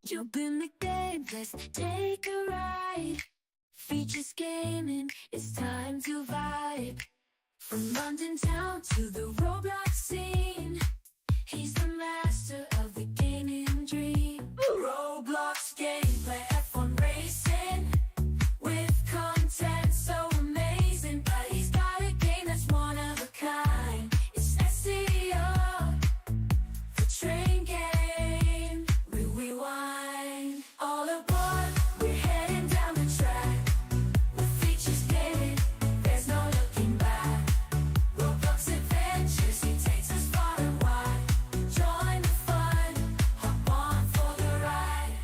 Jump in the game, let's take a ride. Features gaming, it's time to vibe. From London town to the Roblox scene, he's the master of the gaming dream. Roblox gameplay, F1 racing, with content so amazing. But he's got a game that's one of a kind. It's SCR, the train game. We rewind. All aboard, we're heading down the track. With features gaming, there's no looking back. Roblox adventures, he takes us far and wide. Join the fun, hop on for the ride.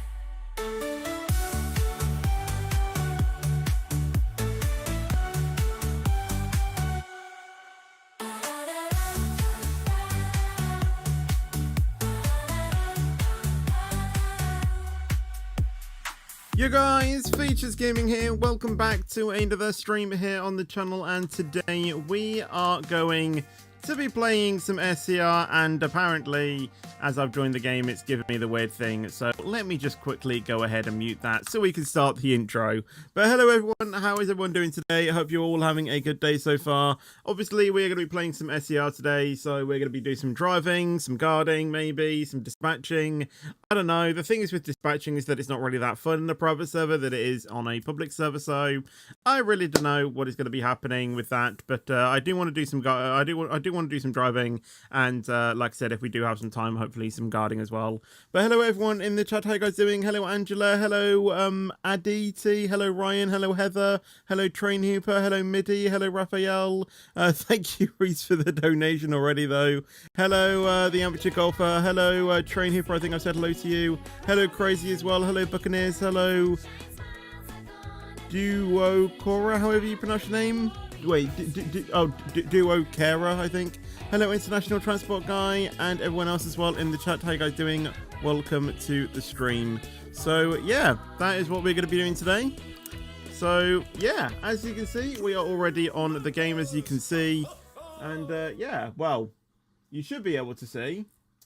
You guys, Features Gaming here. Welcome back to another stream here on the channel, and today we are going to be playing some SCR, and apparently as I've joined the game it's given me the weird thing, so let me just quickly go ahead and mute that so we can start the intro. But hello everyone, how is everyone doing today? I hope you're all having a good day so far. Obviously we're going to be playing some SCR today, so we're going to be doing some driving, some guarding, maybe some dispatching. I don't know. The thing is with dispatching is that it's not really that fun in a private server that it is on a public server, so I really don't know what is going to be happening with that. But I do want to do some I do want to do some driving, and like I said, if we do have some time, hopefully some guarding as well. But hello everyone in the chat. How you guys doing? Hello Angela. Hello Aditi. Hello Ryan. Hello Heather. Hello Train Hooper. Hello Midi. Hello Raphael. Thank you Reese for the donation already though. Hello the amateur golfer. Hello Train Hooper. I think I've said hello to you. Hello Crazy as well. Hello Buccaneers. Hello Duo Cora, however you pronounce your name. Wait, Duo Kara, I think. Hello International Transport Guy and everyone else as well in the chat. How you guys doing? Welcome to the stream. So yeah, that is what we're going to be doing today. So yeah, as you can see, we are already on the game, as you can see. And yeah, well, you should be able to see.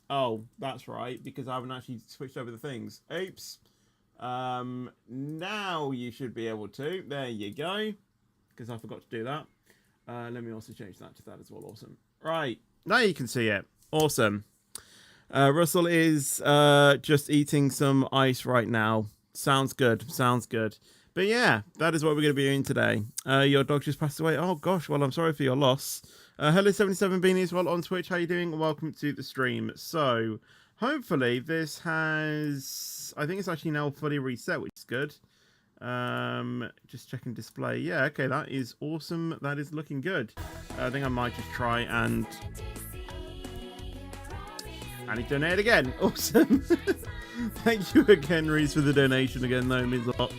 Oh, that's right, because I haven't actually switched over the things. Oops. Now you should be able to. There you go. Because I forgot to do that. Let me also change that to that as well. Awesome. Right. Now you can see it. Awesome. Russell is just eating some ice right now. Sounds good. Sounds good. But yeah, that is what we're going to be doing today. Your dog just passed away. Oh gosh, well I'm sorry for your loss. Hello 77 Beanie as well on Twitch. How you doing? Welcome to the stream. So hopefully this has, I think it's actually now fully reset, which is good. Just checking display. Yeah, okay, that is awesome. That is looking good. I think I might just try and donate again. Awesome. Thank you again, Reese, for the donation again. Though, it means a lot.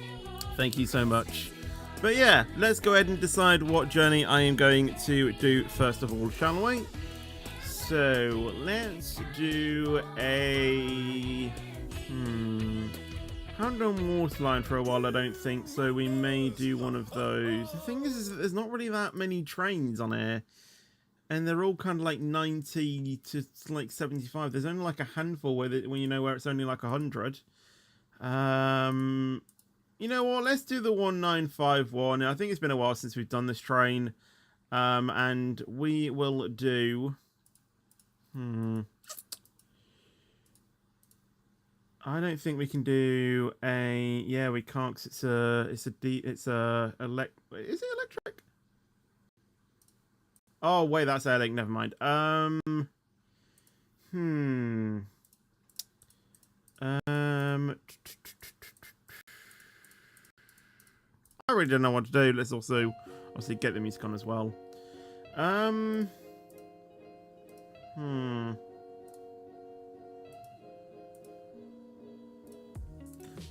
Thank you so much. But yeah, let's go ahead and decide what journey I am going to do first of all, shall we? So let's do a haven't done Waterline for a while, I don't think, so we may do one of those. The thing is that there's not really that many trains on here, and they're all kind of like 90 to like 75. There's only like a handful where when you know where it's only like 100. You know what? Let's do the 1951. I think it's been a while since we've done this train, and we will do. I don't think we can do a. Yeah, we can't. Cause it's a. Is it electric? Oh wait, that's air-link. Never mind. I really don't know what to do. Let's also obviously get the music on as well.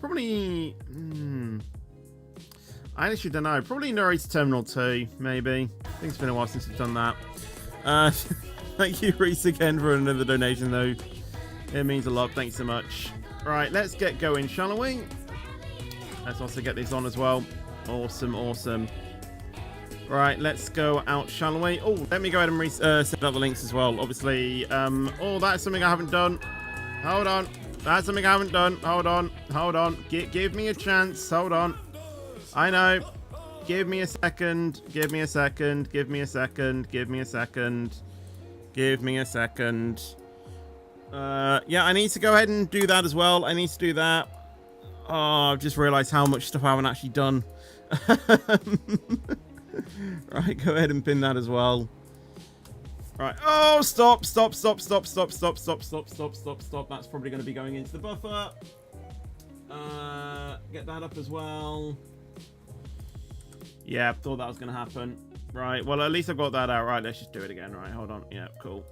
Probably. I actually don't know. Probably Narrator Terminal 2, maybe. I think it's been a while since we've done that. Thank you, Reese, again for another donation, though. It means a lot. Thanks so much. Right, let's get going, shall we? Let's also get these on as well. Awesome, awesome. Right, let's go out, shall we? Oh, let me go ahead and set up the links as well. Obviously, oh, that's something I haven't done. Hold on. That's something I haven't done. Hold on. Hold on. Give me a chance. Hold on. I know. Give me a second. Give me a second. Give me a second. Give me a second. Give me a second. Yeah, I need to go ahead and do that as well. I need to do that. Oh, I've just realized how much stuff I haven't actually done. Right, go ahead and pin that as well. Right. Oh, stop. Stop. Stop. Stop. Stop. Stop. Stop. Stop. Stop. Stop. Stop. That's probably going to be going into the buffer. Get that up as well. Yeah, thought that was going to happen. Right. Well, at least I've got that out. Right. Let's just do it again. Right. Hold on. Yeah. Cool.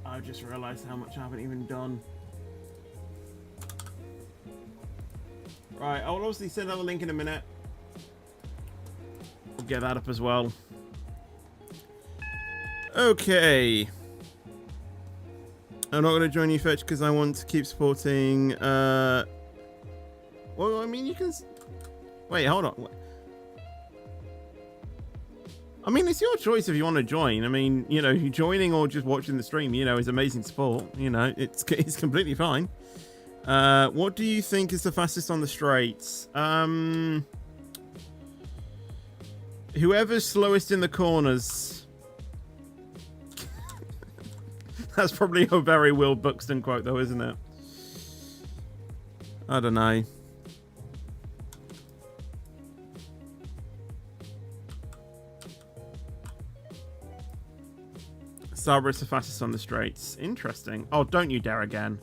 I just realized how much I haven't even done. Right. I'll obviously send out a link in a minute. We'll get that up as well. Okay. I'm not going to join you, Fetch, because I want to keep supporting... Well, I mean, you can... Wait, hold on. I mean, it's your choice if you want to join. I mean, you know, joining or just watching the stream, you know, is amazing support. You know, it's completely fine. What do you think is the fastest on the straights? Whoever's slowest in the corners. That's probably a very Will Buxton quote, though, isn't it? I don't know. Cerberus the fastest on the straights. Interesting. Oh, don't you dare again.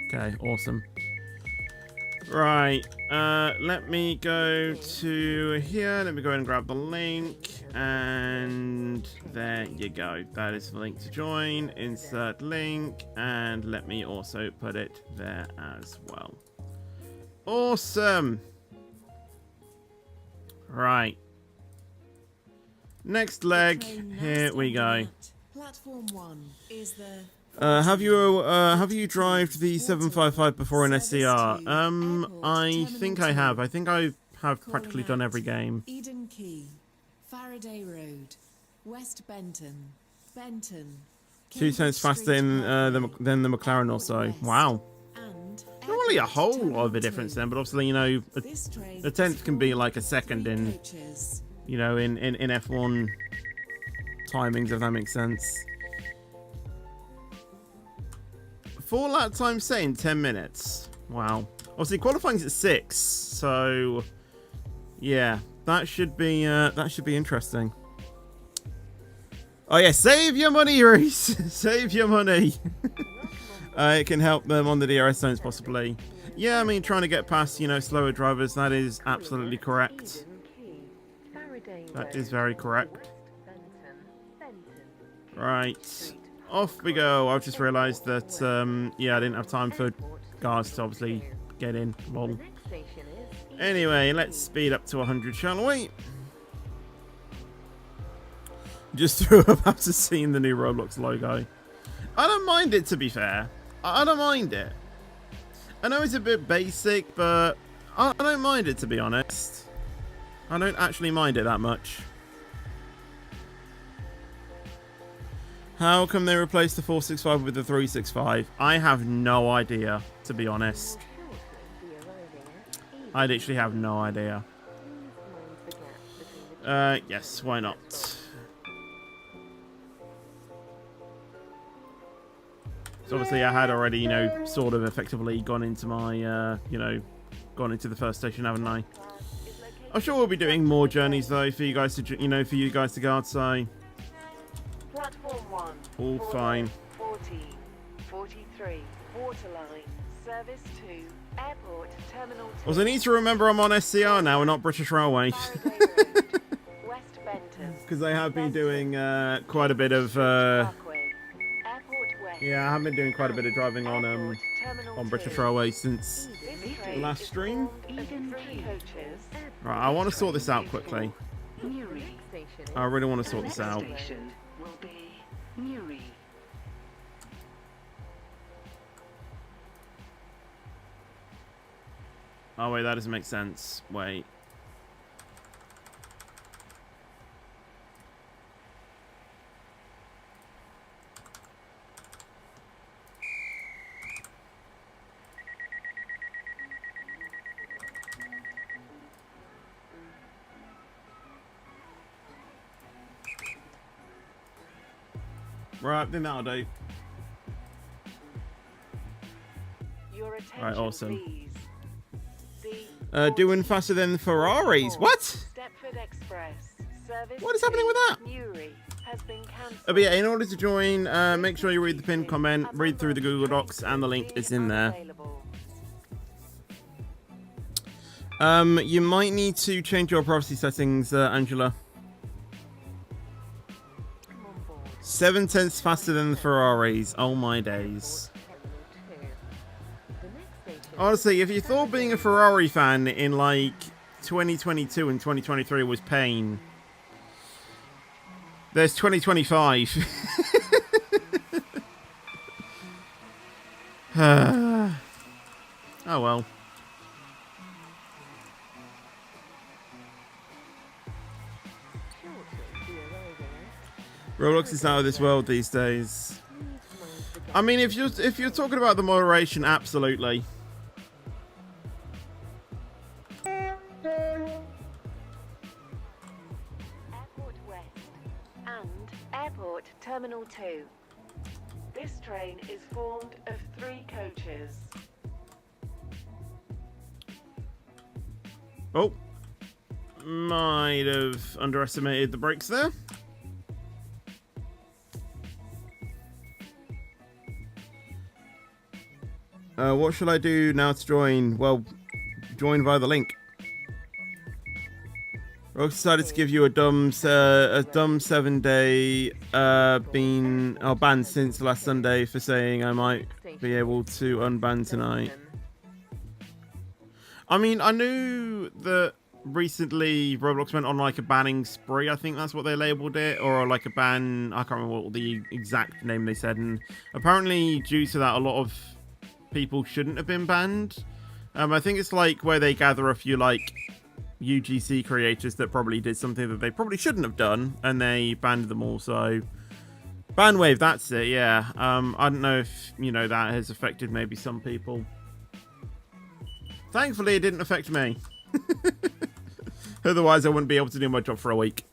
Okay, awesome. Right, let me go to here. Let me go ahead and grab the link. And there you go. That is the link to join. Insert link. And let me also put it there as well. Awesome. Right. Next leg. Here we go. Platform 1 is the... have you drived the 755 before in SCR? I think I have. I think I have practically done every game. Eden Key, Faraday Road, West Benton, Benton. 2 times faster than the McLaren or so. Wow. Not really a whole lot of a difference then, but obviously, you know, a tenth can be like a second in, you know, in F1 timings, if that makes sense. 4 lap time set in 10 minutes. Wow. Obviously qualifying's at 6, so yeah, that should be interesting. Oh yeah, save your money, Reese. Save your money. It can help them on the DRS zones possibly. Yeah, I mean, trying to get past, you know, slower drivers, that is absolutely correct. That is very correct. Right. Off we go. I've just realised that, yeah, I didn't have time for guards to obviously get in. Lol. Anyway, let's speed up to 100, shall we? Just threw about to seeing the new Roblox logo. I don't mind it, to be fair. I don't mind it. I know it's a bit basic, but I don't mind it, to be honest. I don't actually mind it that much. How come they replaced the 465 with the 365? I have no idea, to be honest. I literally have no idea. Yes, why not? So obviously I had already, you know, sort of effectively gone into my, you know, gone into the first station, haven't I? I'm sure we'll be doing more journeys though for you guys to, you know, for you guys to guard, so. Platform 1. All fine. 40, 43, Waterline, Service 2, Airport, Terminal 2. Also, I need to remember I'm on SCR now and not British Railway. West Benton. Because I have been doing quite a bit of, yeah, I have been doing quite a bit of driving on British Railway since the last stream. Right, I want to sort this out quickly. I really want to sort this out. Oh wait, that doesn't make sense. Wait. Right, then that'll do. Your attention, Right, awesome. please. Doing faster than Ferraris. What? Stepford Express. Service What is happening with that? Newry has been cancelled. But yeah, in order to join, make sure you read the pinned comment, read through the Google Docs, and the link is in there. You might need to change your privacy settings, Angela. 7/10 faster than the Ferraris. Oh my days. Honestly, if you thought being a Ferrari fan in like 2022 and 2023 was pain, there's 2025. Oh well. Roblox is out of this world these days. I mean, if you're talking about the moderation, absolutely. Airport West and Airport Terminal 2. This train is formed of 3 coaches. Oh, might have underestimated the brakes there. What should I do now to join? Well, join via the link. Rogue decided to give you a dumb 7-day ban since last Sunday for saying I might be able to unban tonight. I mean, I knew that recently Roblox went on like a banning spree. I think that's what they labeled it, or like a ban. I can't remember what the exact name they said. And apparently, due to that, a lot of people shouldn't have been banned. I think it's like where they gather a few like UGC creators that probably did something that they probably shouldn't have done, and they banned them all. So ban wave, that's it. Yeah. I don't know if that has affected maybe some people. Thankfully, it didn't affect me. Otherwise, I wouldn't be able to do my job for a week.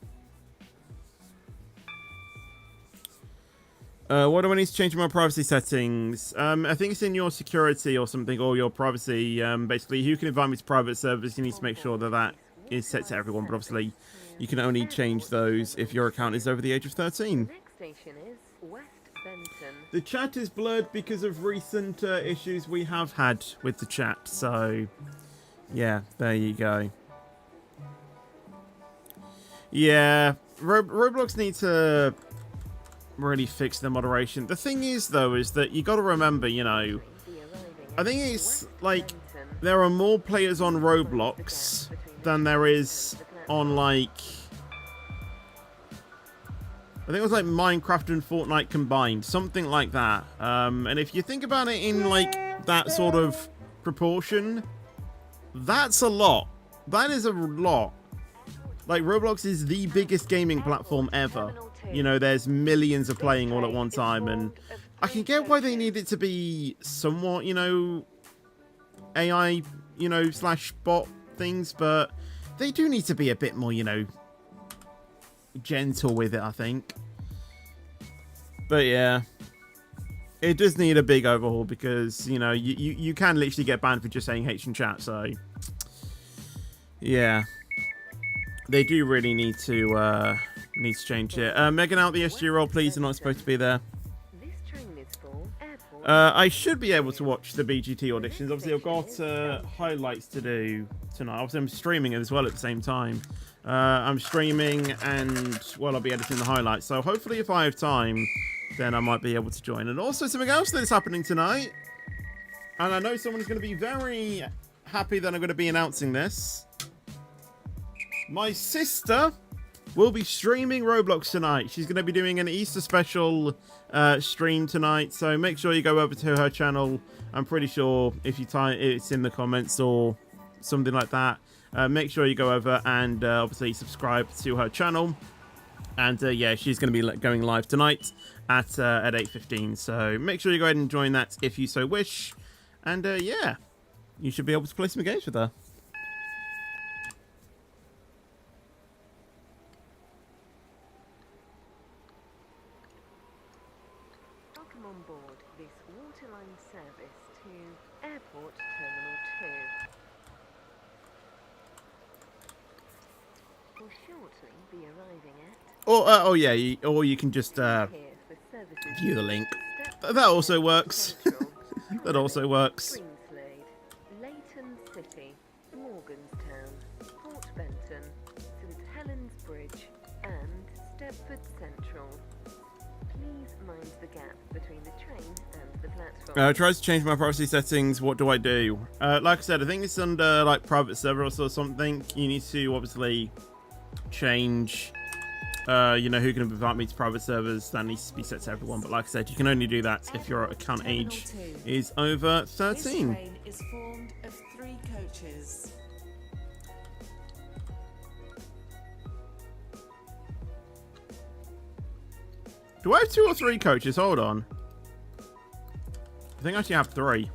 What do I need to change in my privacy settings? I think it's in your security or something, or your privacy. Basically, who can invite me to private servers? You need to make sure that that is set to everyone. But obviously, you can only change those if your account is over the age of 13. Next station is West Benton. The chat is blurred because of recent issues we have had with the chat. So, yeah, there you go. Yeah, Roblox need to really fix the moderation. The thing is, though, is that you got to remember, I think it's like there are more players on Roblox than there is on like, I think it was like Minecraft and Fortnite combined, something like that. And if you think about it in like that sort of proportion, that's a lot. That is a lot. Like, Roblox is the biggest gaming platform ever. There's millions of playing all at one time, and I can get why they need it to be somewhat, AI, slash bot things, but they do need to be a bit more, gentle with it, I think. But yeah, it does need a big overhaul because, you can literally get banned for just saying H in chat, so yeah. They do really need to change it. Megan, out the SG roll, please. They're not supposed to be there. I should be able to watch the BGT auditions. Obviously, I've got highlights to do tonight. Obviously, I'm streaming it as well at the same time. I'm streaming and, well, I'll be editing the highlights. So hopefully, if I have time, then I might be able to join. And also, something else that's happening tonight. And I know someone's going to be very happy that I'm going to be announcing this. My sister will be streaming Roblox tonight. She's going to be doing an Easter special stream tonight. So make sure you go over to her channel. I'm pretty sure if you type it's in the comments or something like that. Make sure you go over and obviously subscribe to her channel. And yeah, she's going to be going live tonight at 8:15. So make sure you go ahead and join that if you so wish. And yeah, you should be able to play some games with her. this Waterline service to Airport Terminal 2. Will shortly be arriving at Or oh yeah, or you can just here for services view the link. Step That also works. Central, That also works. Greenslade, Leighton City, Morganstown, Port Benton, St Helens Bridge, and Stepford Central. Please mind the gap between the train and the platform. Tries to change my privacy settings. What do I do? Like I said, I think it's under like private servers or something. You need to obviously change, you know, who can invite me to private servers. That needs to be set to everyone. But like I said, you can only do that if your account age is over 13. This train is formed of 3 coaches. Do I have 2 or 3 coaches? Hold on. I think I actually have 3.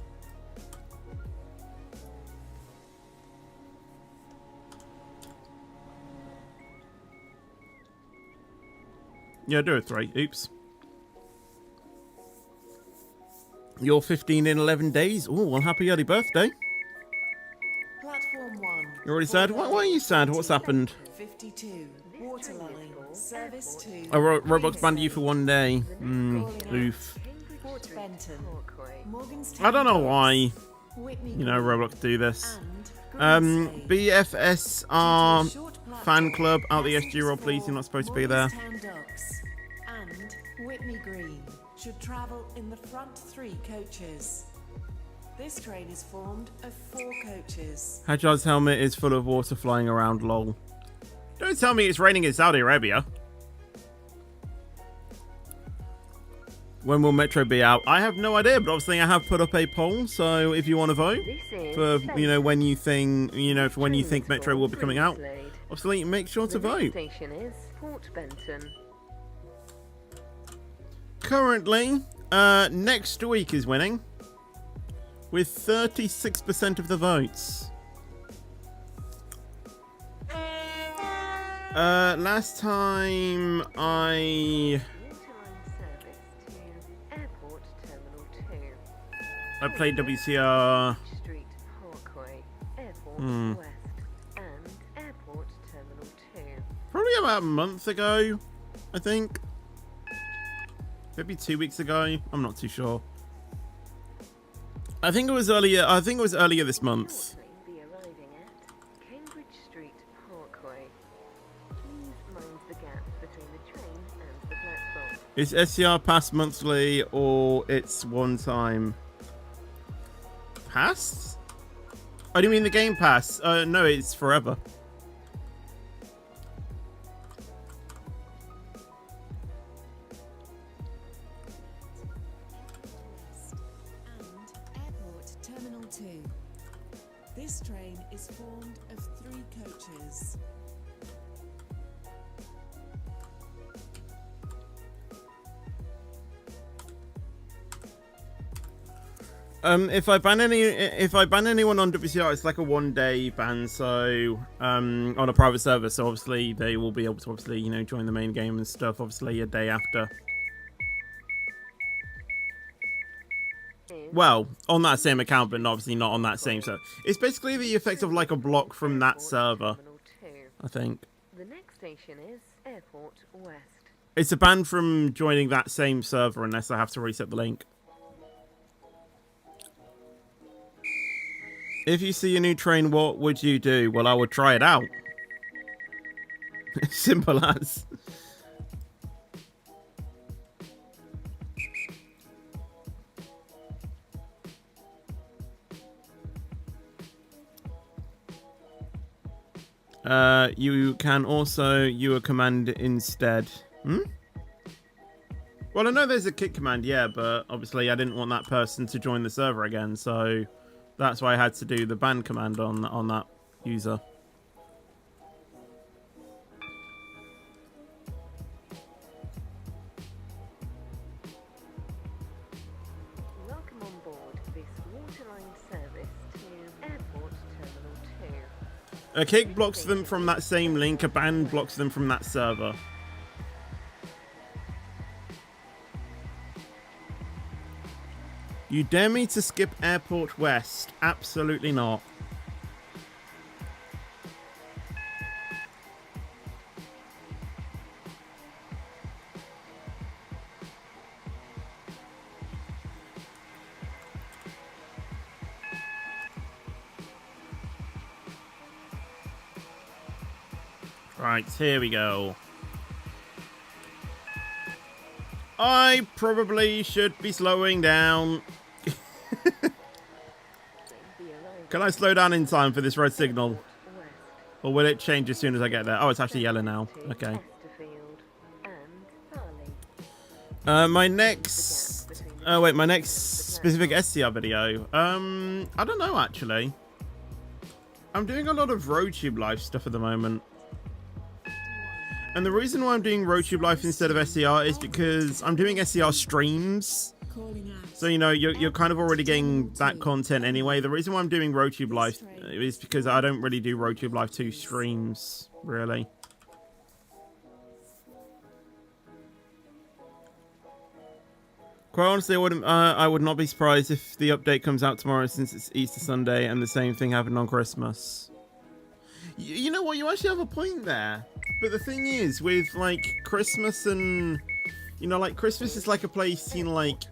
Yeah, I do have 3. Oops. You're 15 in 11 days. Oh, well, happy early birthday. Platform 1. You're already sad? Why are you sad? What's happened? 52. Waterline. Service 2. Oh, Roblox banned you for 1 day. Oof. Port Benton. Morganstown. I don't know why, Whitney you know, Roblox do this. and Greenslade. BFSR fan club out the SG roll, please. You're not supposed to be there. Morganstown Docks and Whitney Green should travel in the front 3 coaches. This train is formed of 4 coaches. Hajjad's helmet is full of water flying around, lol. Don't tell me it's raining in Saudi Arabia. When will Metro be out? I have no idea, but obviously I have put up a poll, so if you want to vote for, you know, when you think, for when you think Metro will be coming out, obviously make sure to vote. Station is Port Benton. Currently, next week is winning with 36% of the votes. Last time I played WCR. Street Parkway, Airport West, and Airport Terminal 2. Probably about a month ago, I think. Maybe 2 weeks ago. I'm not too sure. I think it was earlier. I think it was earlier this month. Be arriving at Cambridge Street Parkway. Please mind the gap between the train and the platform. Is SCR pass monthly or it's one time? Pass? Oh, do you mean the game pass? No, it's forever. And Airport Terminal 2. This train is formed of 3 coaches. If I ban anyone on WCR, it's like a 1-day ban. So on a private server, so obviously they will be able to obviously, you know, join the main game and stuff. Obviously a day after. Well, on that same account, but obviously not on that same server. It's basically the effect of like a block from that server, I think. The next station is Airport West. It's a ban from joining that same server unless I have to reset the link. If you see a new train, what would you do? Well, I would try it out. Simple as. You can also use a command instead. Well, I know there's a kick command, yeah, but obviously I didn't want that person to join the server again, so that's why I had to do the ban command on that user. Welcome on board this Waterline service to Airport Terminal 2. A kick blocks them from that same link, a ban blocks them from that server. You dare me to skip Airport West? Absolutely not. Right, here we go. I probably should be slowing down. Can I slow down in time for this red signal? Or will it change as soon as I get there? Oh, it's actually yellow now. Okay. My next... Oh, wait, my next specific SCR video. I don't know, actually. I'm doing a lot of RoadTube Live stuff at the moment. And the reason why I'm doing RoadTube Live instead of SCR is because I'm doing SCR streams. So, you know, you're kind of already getting that content anyway. The reason why I'm doing RoadTube Live is because I don't really do RoadTube Live 2 streams, really. Quite honestly, I would not be surprised if the update comes out tomorrow since it's Easter Sunday and the same thing happened on Christmas. You know what? You actually have a point there. But the thing is, with, like, Christmas and... You know, like, Christmas is like a place, you know, like...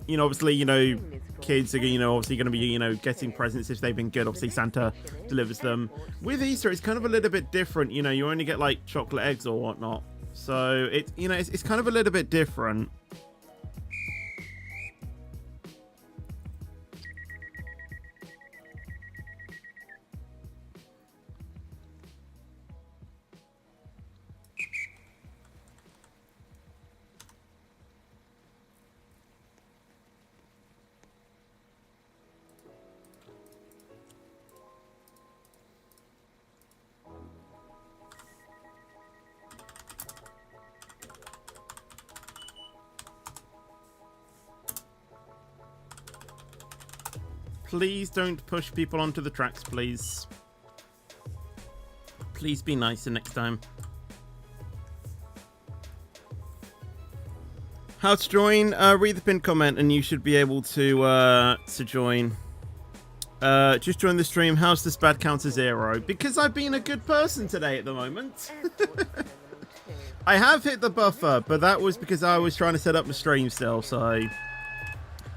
You know, obviously, you know, kids are, you know, obviously going to be, you know, getting presents if they've been good. Obviously, Santa delivers them. With Easter, it's kind of a little bit different. You know, you only get, like, chocolate eggs or whatnot. So, it, you know, it's kind of a little bit different. Please don't push people onto the tracks, please. Please be nicer next time. How to join? Read the pinned comment and you should be able to join. Just join the stream. How's this bad count to 0? Because I've been a good person today at the moment. I have hit the buffer, but that was because I was trying to set up my stream still, so...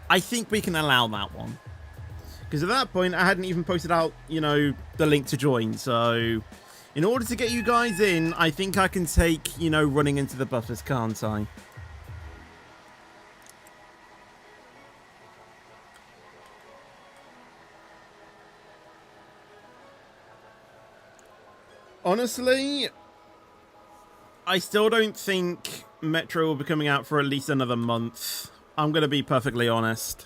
I think we can allow that one. Because at that point, I hadn't even posted out, you know, the link to join. So, in order to get you guys in, I think I can take, you know, running into the buffers, can't I? Honestly, I still don't think Metro will be coming out for at least another month. I'm going to be perfectly honest.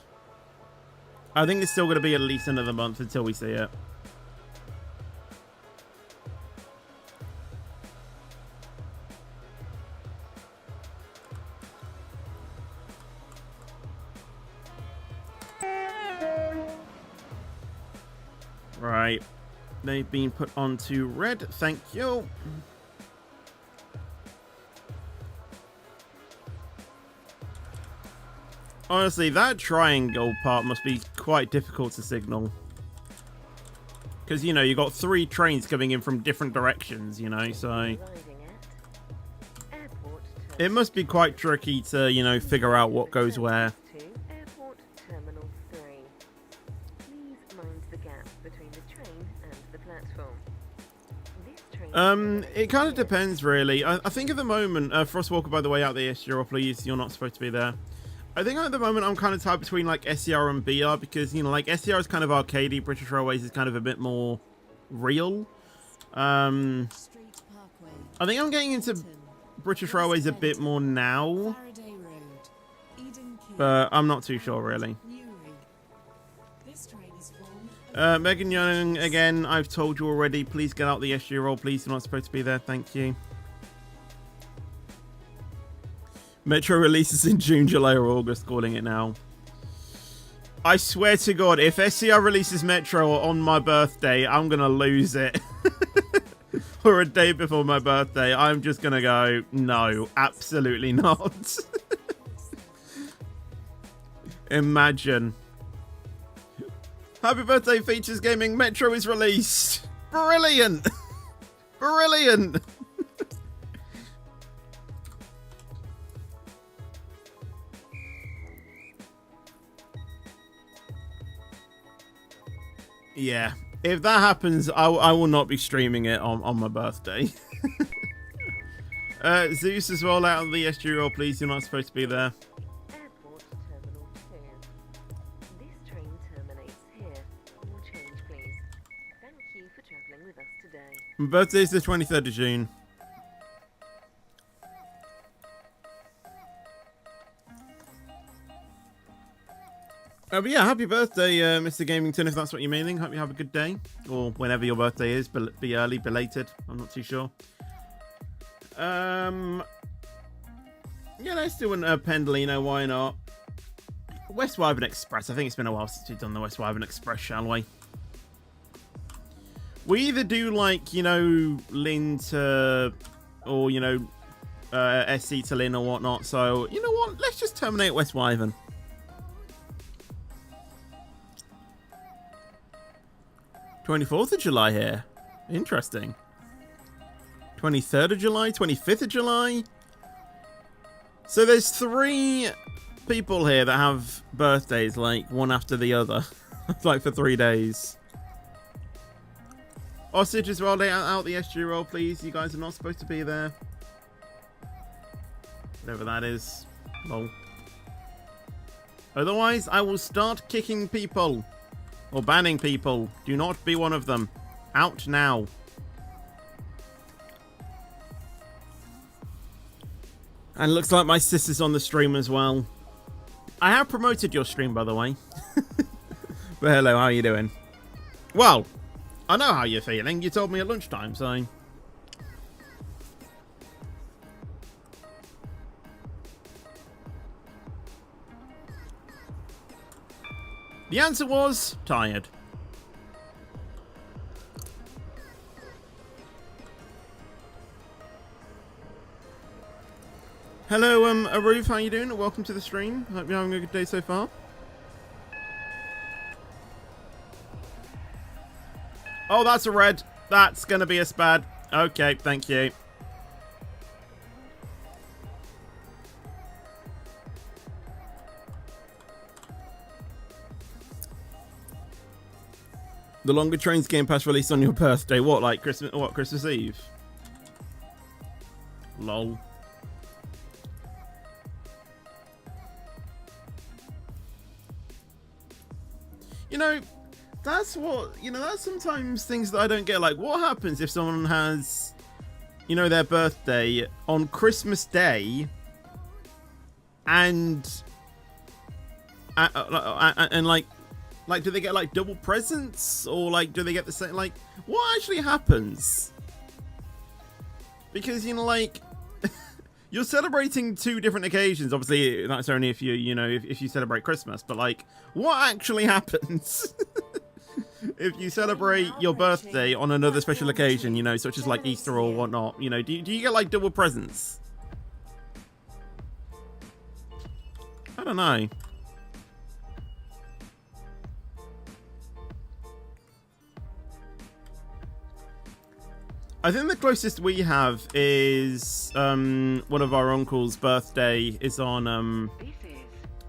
I think it's still going to be at least another month until we see it. Right. They've been put onto red. Thank you. Honestly, that triangle part must be quite difficult to signal. Because, you know, you got 3 trains coming in from different directions, you know, so... It must be quite tricky to, you know, figure out what goes where. It kind of depends, really. I think at the moment, Frostwalker, by the way, out there, please, you're not supposed to be there. I think at the moment I'm kind of tied between like SCR and BR because, you know, like SCR is kind of arcadey, British Railways is kind of a bit more real. I think I'm getting into British Railways a bit more now, but I'm not too sure really. Megan Young, again, I've told you already, please get out the SG roll, please, you're not supposed to be there, thank you. Metro releases in June, July, or August, calling it now. I swear to God, if SCR releases Metro on my birthday, I'm going to lose it. Or a day before my birthday, I'm just going to go, no, absolutely not. Imagine. Happy birthday, Features Gaming. Metro is released. Brilliant. Brilliant. Yeah. If that happens, I will not be streaming it on my birthday. Zeus as well, out of the SG roll, please. You're not supposed to be there. Airport Terminal 2. This train terminates here. All change, please. Thank you for travelling with us today. My birthday is the 23rd of June. But yeah, happy birthday, Mr. Gamington, if that's what you're meaning. Hope you have a good day. Or whenever your birthday is. Be early, belated. I'm not too sure. Yeah, let's do a Pendolino, why not? West Wyvern Express. I think it's been a while since we've done the West Wyvern Express, shall we? We either do, like, you know, Lynn to... Or, you know, SC to Lynn or whatnot. So, you know what? Let's just terminate West Wyvern. 24th of July here. Interesting. 23rd of July, 25th of July. So there's 3 people here that have birthdays, like, one after the other. Like, for 3 days. Osage as well, out the SG roll, please. You guys are not supposed to be there. Whatever that is. Lol. Otherwise, I will start kicking people. Or banning people. Do not be one of them. Out now. And it looks like my sister's on the stream as well. I have promoted your stream, by the way. But hello, how are you doing? Well, I know how you're feeling. You told me at lunchtime, so... The answer was tired. Hello, Aruf, how you doing? Welcome to the stream. Hope you're having a good day so far. Oh, that's a red. That's gonna be a spad. Okay, thank you. The Longer Trains Game Pass released on your birthday. What, like Christmas? What, Christmas Eve? Lol. You know, that's what, you know, that's sometimes things that I don't get. Like, what happens if someone has, you know, their birthday on Christmas Day and like, do they get, like, double presents? Or, like, do they get the same... Like, what actually happens? Because, you know, like... you're celebrating 2 different occasions. Obviously, that's only if you, you know, if you celebrate Christmas. But, like, what actually happens? If you celebrate your birthday on another special occasion, you know, such as, like, Easter or whatnot. You know, do you get, like, double presents? I don't know. I think the closest we have is one of our uncle's birthday is on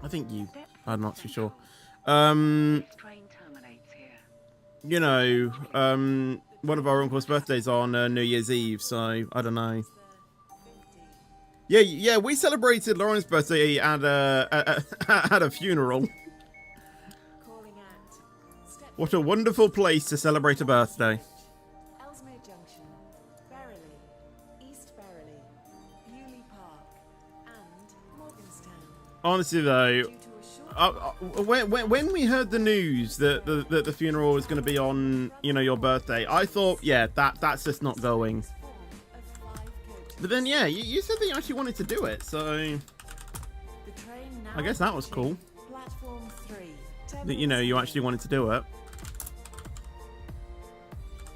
I think I'm not too sure. You know, one of our uncle's birthdays on New Year's Eve, so I don't know. Yeah, we celebrated Lauren's birthday at a funeral. What a wonderful place to celebrate a birthday. Honestly, though, when we heard the news that the funeral was going to be on, you know, your birthday, I thought, yeah, that's just not going. But then, yeah, you said that you actually wanted to do it, so I guess that was cool. That, you know, you actually wanted to do it.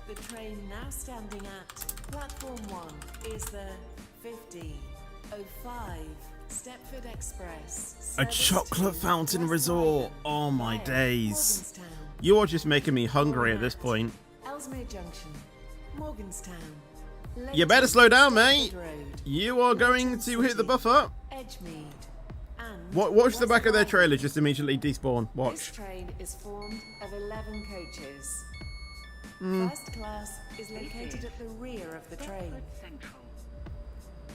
The train now standing at platform 1 is the 15:05 Stepford Express. A service chocolate to fountain West resort. Wyvern Oh my via days. Morganstown. You are just making me hungry at this point. Ellesmere Junction, Morganstown. You better slow down, mate. Stepford Road, You are going to hit the buffer. Edgemead, and Watch the back of their West trailer Wyvern. just immediately despawn. This Watch. train is formed of 11 coaches. Hmm. First class is located at the rear of the train. Stepford Central.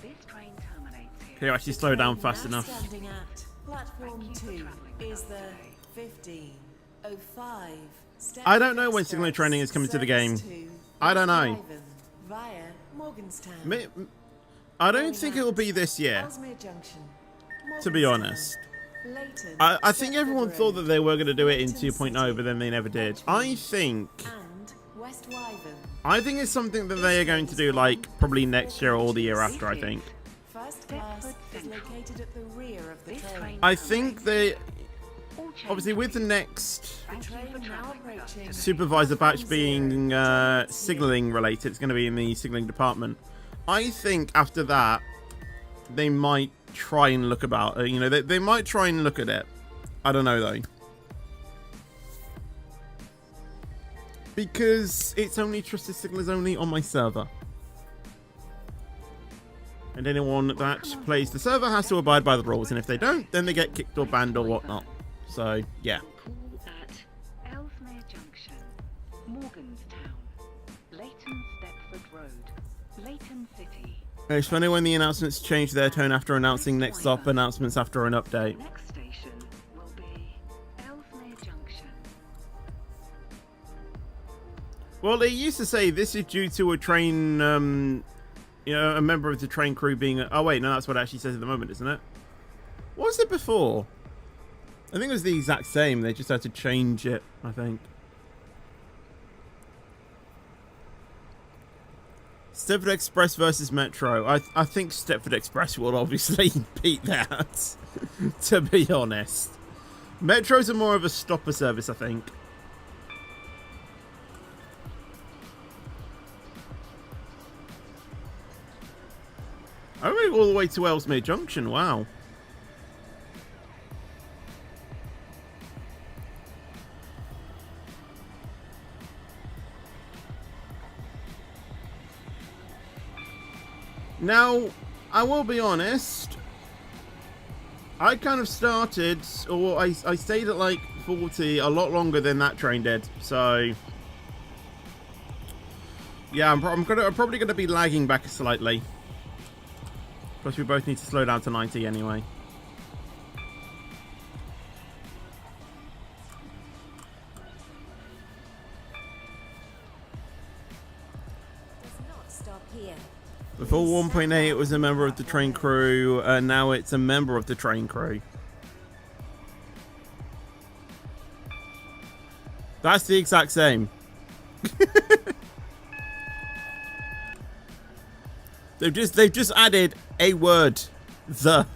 This train terminates here. Can you actually slow down Train fast now enough? Standing at platform Thank you for 2 travelling with is us the today. 1505. I don't know when signal training is coming to the game. I don't know. Via Morganstown. I don't think it'll be this year, Ellesmere Junction, to be Morganstown, honest. Leighton, I think Stepford everyone Road, thought that they were going to do it in Leighton 2.0, City, but then they never did. I think and West Wyvern. it's something that they are going to do, like, probably next year or the year after, I think. First class is Central. located at the rear of the This train. train I think they, All trains obviously with the next The Thank you train for now travelling with us approaching today. supervisor batch being signaling related, it's going to be in the signaling department. I think after that, they might try and look about it. You know, they might try and look at it. I don't know, though. Because it's only trusted signalers only on my server. And anyone that plays the server has to abide by the rules. And if they don't, then they get kicked or banned or whatnot. So, yeah. Call at Ellesmere Junction, Morganstown, Leighton Stepford Road, Leighton City. It's funny when the announcements change their tone after announcing next stop, announcements after an update. Next station will be Ellesmere Junction. Well, they used to say this is due to a train, you know, a member of the train crew being... Oh, wait, no, that's what it actually says at the moment, isn't it? What was it before? I think it was the exact same. They just had to change it, I think. Stepford Express versus Metro. I think Stepford Express will obviously beat that, to be honest. Metros are more of a stopper service, I think. Oh, all the way to Ellesmere Junction, wow. Now, I will be honest, I kind of started, or I stayed at like 40 a lot longer than that train did, so... Yeah, I'm probably going to be lagging back slightly. Plus, we both need to slow down to 90 anyway. Does not stop here. Before 1.8, it was a member of the train crew, and now it's a member of the train crew. That's the exact same. They've just added a word, the.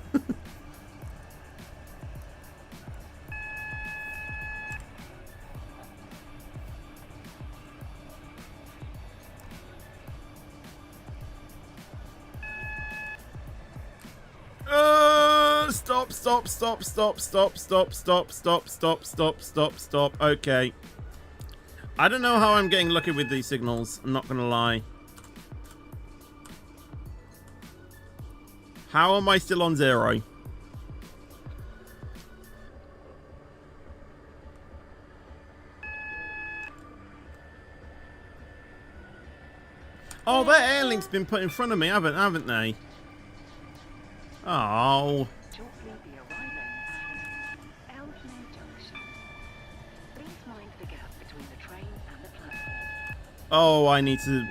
Stop. Okay. I don't know how I'm getting lucky with these signals, I'm not gonna lie. How am I still on 0? Oh, their airlink's been put in front of me, haven't they? Oh. Shortly be arriving at Ellesmere Junction. Please mind the gap between the train and the platform. Oh, I need to...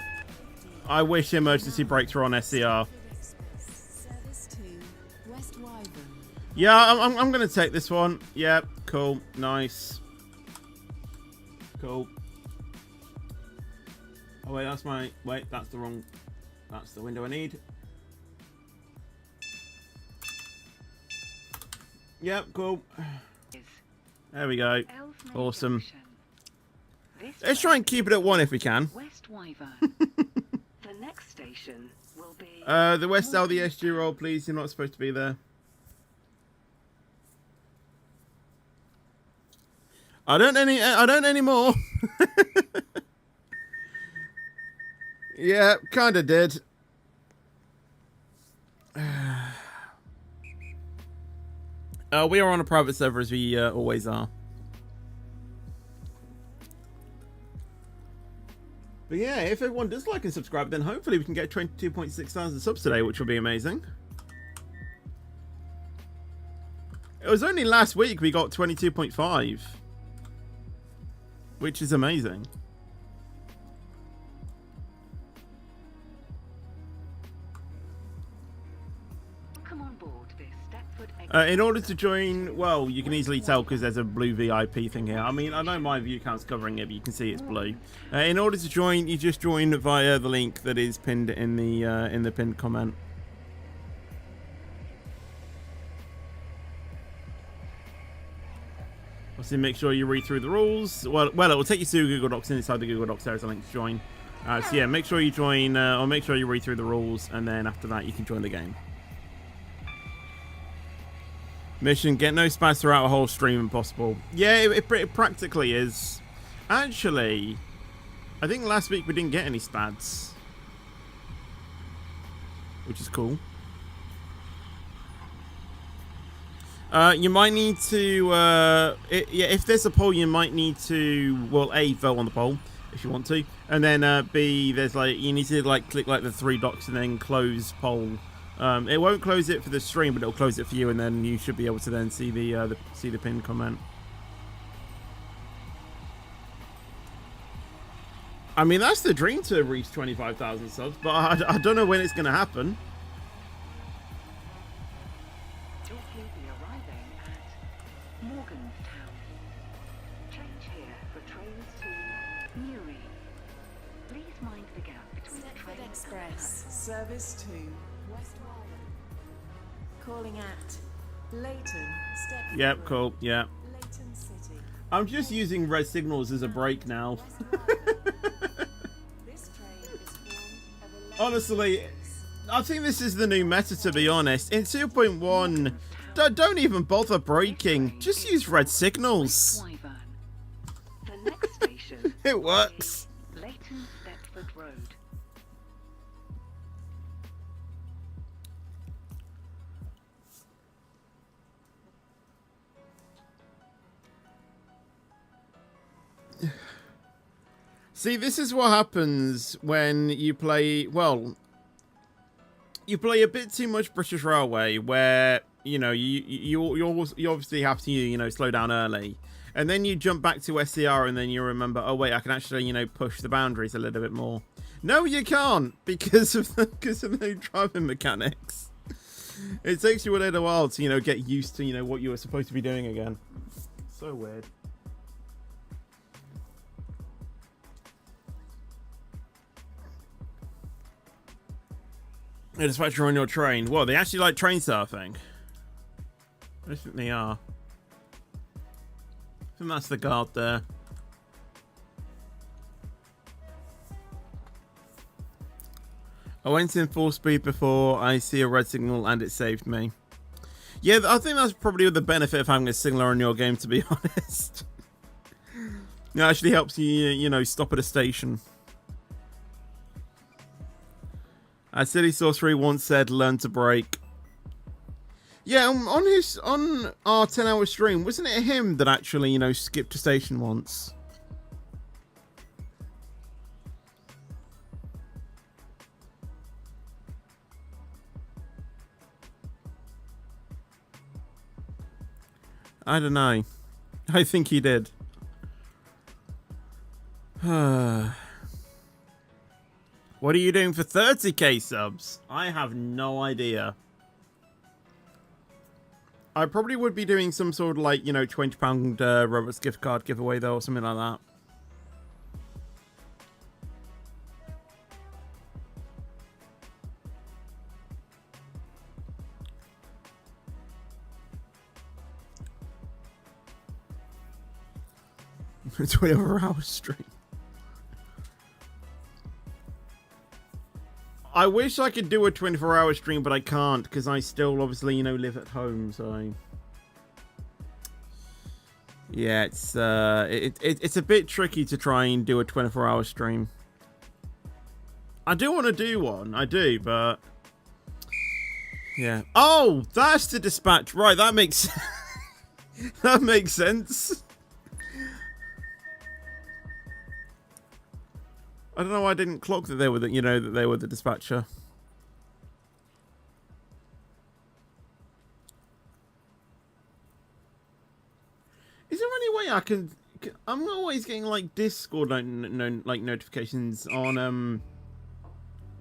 I wish emergency brakes were on SCR. Service to West Wyvern. Yeah, I'm going to take this one. Yep, cool. Nice. Cool. Oh, wait, that's my... Wait, that's the wrong... That's the window I need. Yep, cool. There we go. Ellesmere Awesome. Junction. This Let's try and keep it at 1 if we can. West Wyvern. The next station will be The West LDSG roll, please. You're not supposed to be there. I don't anymore. Yeah, kinda did. We are on a private server as we always are. But yeah, if everyone does like and subscribe, then hopefully we can get 22.6 thousand subs today, which will be amazing. It was only last week we got 22.5, which is amazing. Welcome on board this Stepford In order to join, well, you can easily tell because there's a blue VIP thing here. I mean, I know my view count's covering it, but you can see it's blue. In order to join, you just join via the link that is pinned in the pinned comment. Obviously, make sure you read through the rules. Well, it will take you to Google Docs, and inside the Google Docs there's a link to join. So yeah, make sure you join, or make sure you read through the rules, and then after that you can join the game. Mission, get no spaz throughout a whole stream if possible. Yeah, it practically is. Actually, I think last week we didn't get any spads, which is cool. You might need to, yeah, if there's a poll, you might need to, well, A, vote on the poll if you want to, and then B, there's like, you need to like click like the 3 dots and then close poll. It won't close it for the stream, but it'll close it for you, and then you should be able to then see the pinned comment. I mean, that's the dream to reach 25,000 subs, but I don't know when it's going to happen. Shortly be arriving at Morganstown. Change here for trains to Newry. Please mind the gap between Stepford trains. Express, service to West Waltham. Calling at Leighton, Stepford Yep, Road, cool, yeah. Leighton City. I'm just using red signals as a break now. This train is formed of 11 Honestly, I think this is the new meta, to be honest. In 2.1, don't even bother braking. Just use red signals. Wyvern. The next station It works. is Leighton Stepford Road. See, this is what happens when you play, well, you play a bit too much British Railway, where, you know, you obviously have to, you know, slow down early. And then you jump back to SCR and then you remember, oh wait, I can actually, you know, push the boundaries a little bit more. No, you can't, because of the driving mechanics. It takes you a little while to, you know, get used to, you know, what you were supposed to be doing again. So weird. A dispatcher on your train. Well, they actually like train surfing. I think they are. I think that's the guard there. I went in full speed before I see a red signal and it saved me. Yeah, I think that's probably the benefit of having a signaler on your game, to be honest. It actually helps you, you know, stop at a station. As Silly Sorcery once said, learn to break. Yeah, on our 10-hour stream, wasn't it him that actually, you know, skipped a station once? I don't know. I think he did. What are you doing for 30k subs? I have no idea. I probably would be doing some sort of like, you know, £20 Roblox gift card giveaway though, or something like that. A 24-hour stream. I wish I could do a 24-hour stream, but I can't because I still obviously, you know, live at home, so Yeah, it's a bit tricky to try and do a 24-hour stream. I do want to do one, I do, but yeah. Oh, that's the dispatch, right? That makes that makes sense. I don't know why I didn't clock that they were the, that they were the dispatcher. Is there any way I can? I'm always getting like Discord like notifications on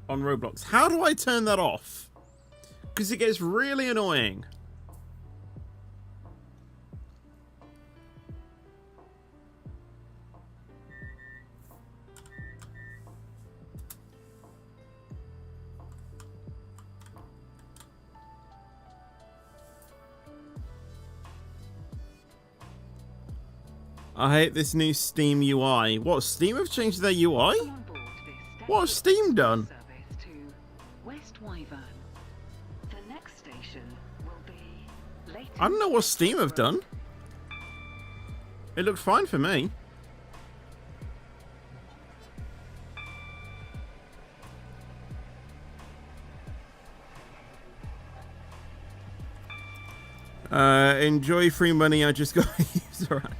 Roblox. How do I turn that off? Because it gets really annoying. I hate this new Steam UI. What, Steam have changed their UI? What has Steam done? The next station will be I don't know what Steam have done. It looked fine for me. Enjoy free money. I just got user ad.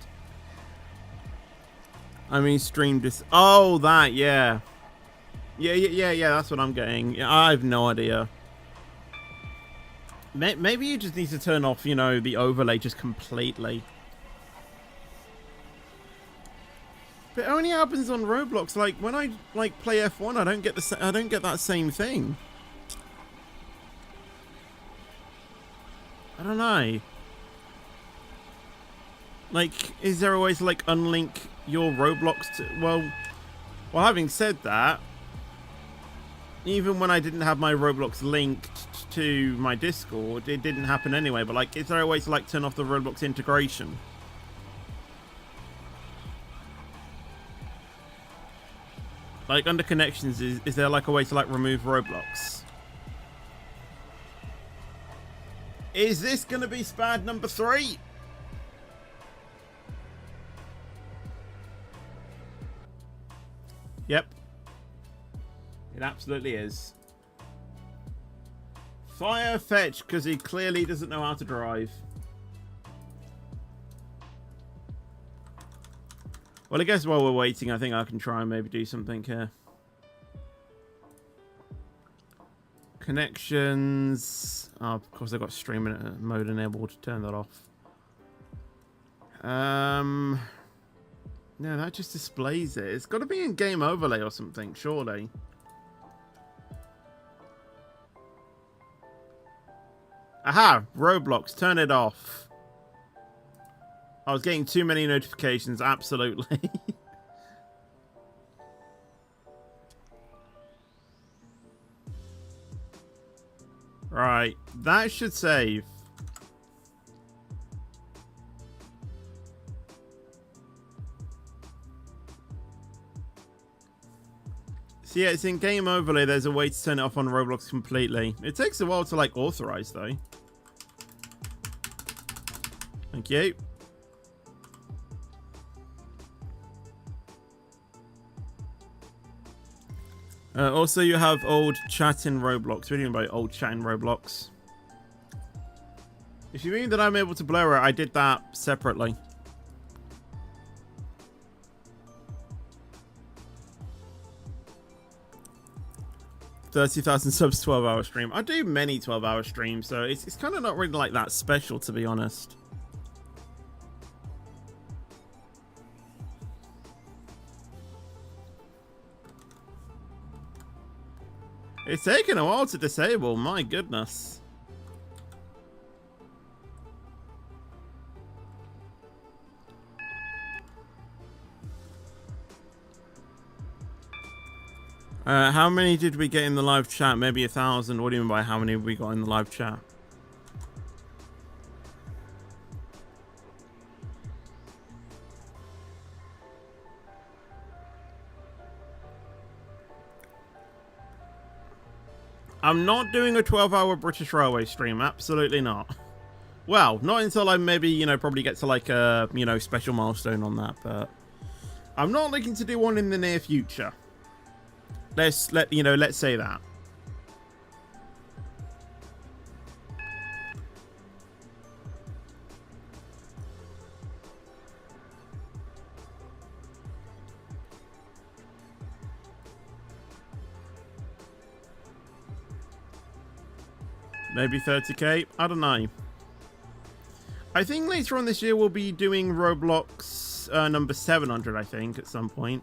I mean, stream this. Oh, that, yeah. Yeah, that's what I'm getting. Yeah, I have no idea. Maybe you just need to turn off, the overlay just completely. But it only happens on Roblox. Like when I play F1, I don't get that same thing. I don't know. Like, is there a way to unlink your Roblox to, well, having said that, even when I didn't have my Roblox linked to my Discord, it didn't happen anyway. But is there a way to turn off the Roblox integration? Under connections, is there a way to remove Roblox? Is this gonna be SPAD number 3? Yep. It absolutely is. Fire Fetch, because he clearly doesn't know how to drive. Well, I guess while we're waiting, I think I can try and maybe do something here. Connections. Oh, of course, I've got streaming mode enabled to turn that off. No, that just displays it. It's got to be in game overlay or something, surely. Aha! Roblox, turn it off. I was getting too many notifications, absolutely. Right, that should save. So yeah, it's in game overlay. There's a way to turn it off on Roblox completely. It takes a while to authorize though. Thank you. Also, you have old chat in Roblox. What do you mean by old chat in Roblox? If you mean that I'm able to blur it, I did that separately. $30,000 subs, 12-hour stream. I do many 12-hour streams, so it's kind of not really that special, to be honest. It's taken a while to disable, my goodness. How many did we get in the live chat? Maybe 1,000. What do you mean by how many we got in the live chat? I'm not doing a 12-hour British Railway stream. Absolutely not. Well, not until I maybe, you know, probably get to like a, you know, special milestone on that, but I'm not looking to do one in the near future. Let's say that. Maybe 30k? I don't know. I think later on this year we'll be doing Roblox number 700, I think, at some point.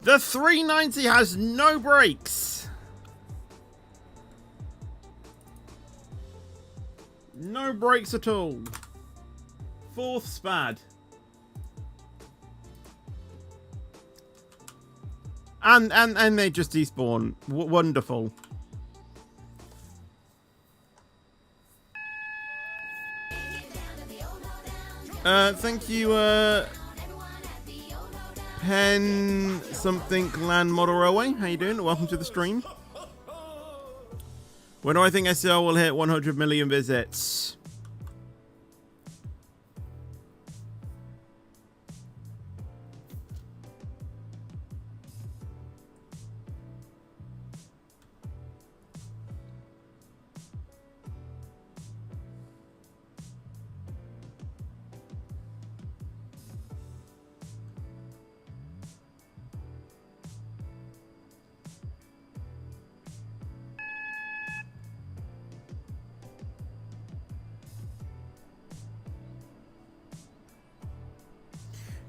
The 390 has no brakes. No brakes at all. Fourth spad. And they just despawn. Wonderful. Thank you, Pen something Land Model Railway. How you doing? Welcome to the stream. When do I think SEO will hit 100 million visits?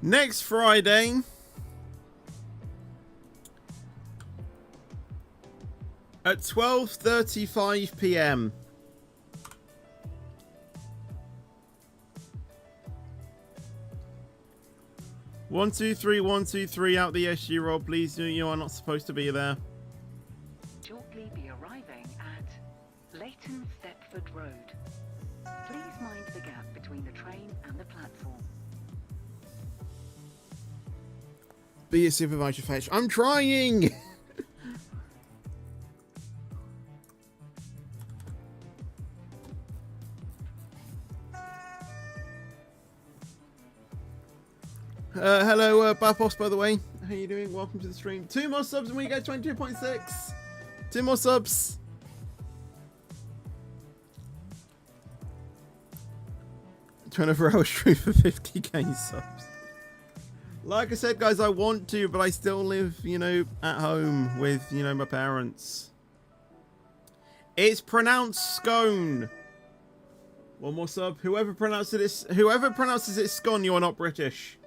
Next Friday, at 12:35 p.m. One, two, three, 1, 2, 3 out the SG roll, please. You are not supposed to be there. Shortly be arriving at Leighton Stepford Road. Please mind the gap between the train and the platform. Be a supervisor fetch. I'm trying! Hello, Bapos, by the way. How you doing? Welcome to the stream. 2 more subs and we get 22.6. 2 more subs. Trying to throw a stream for 50k subs. Like I said, guys, I want to, but I still live, you know, at home with, you know, my parents. It's pronounced scone. One more sub. Whoever pronounces it scone, you are not British.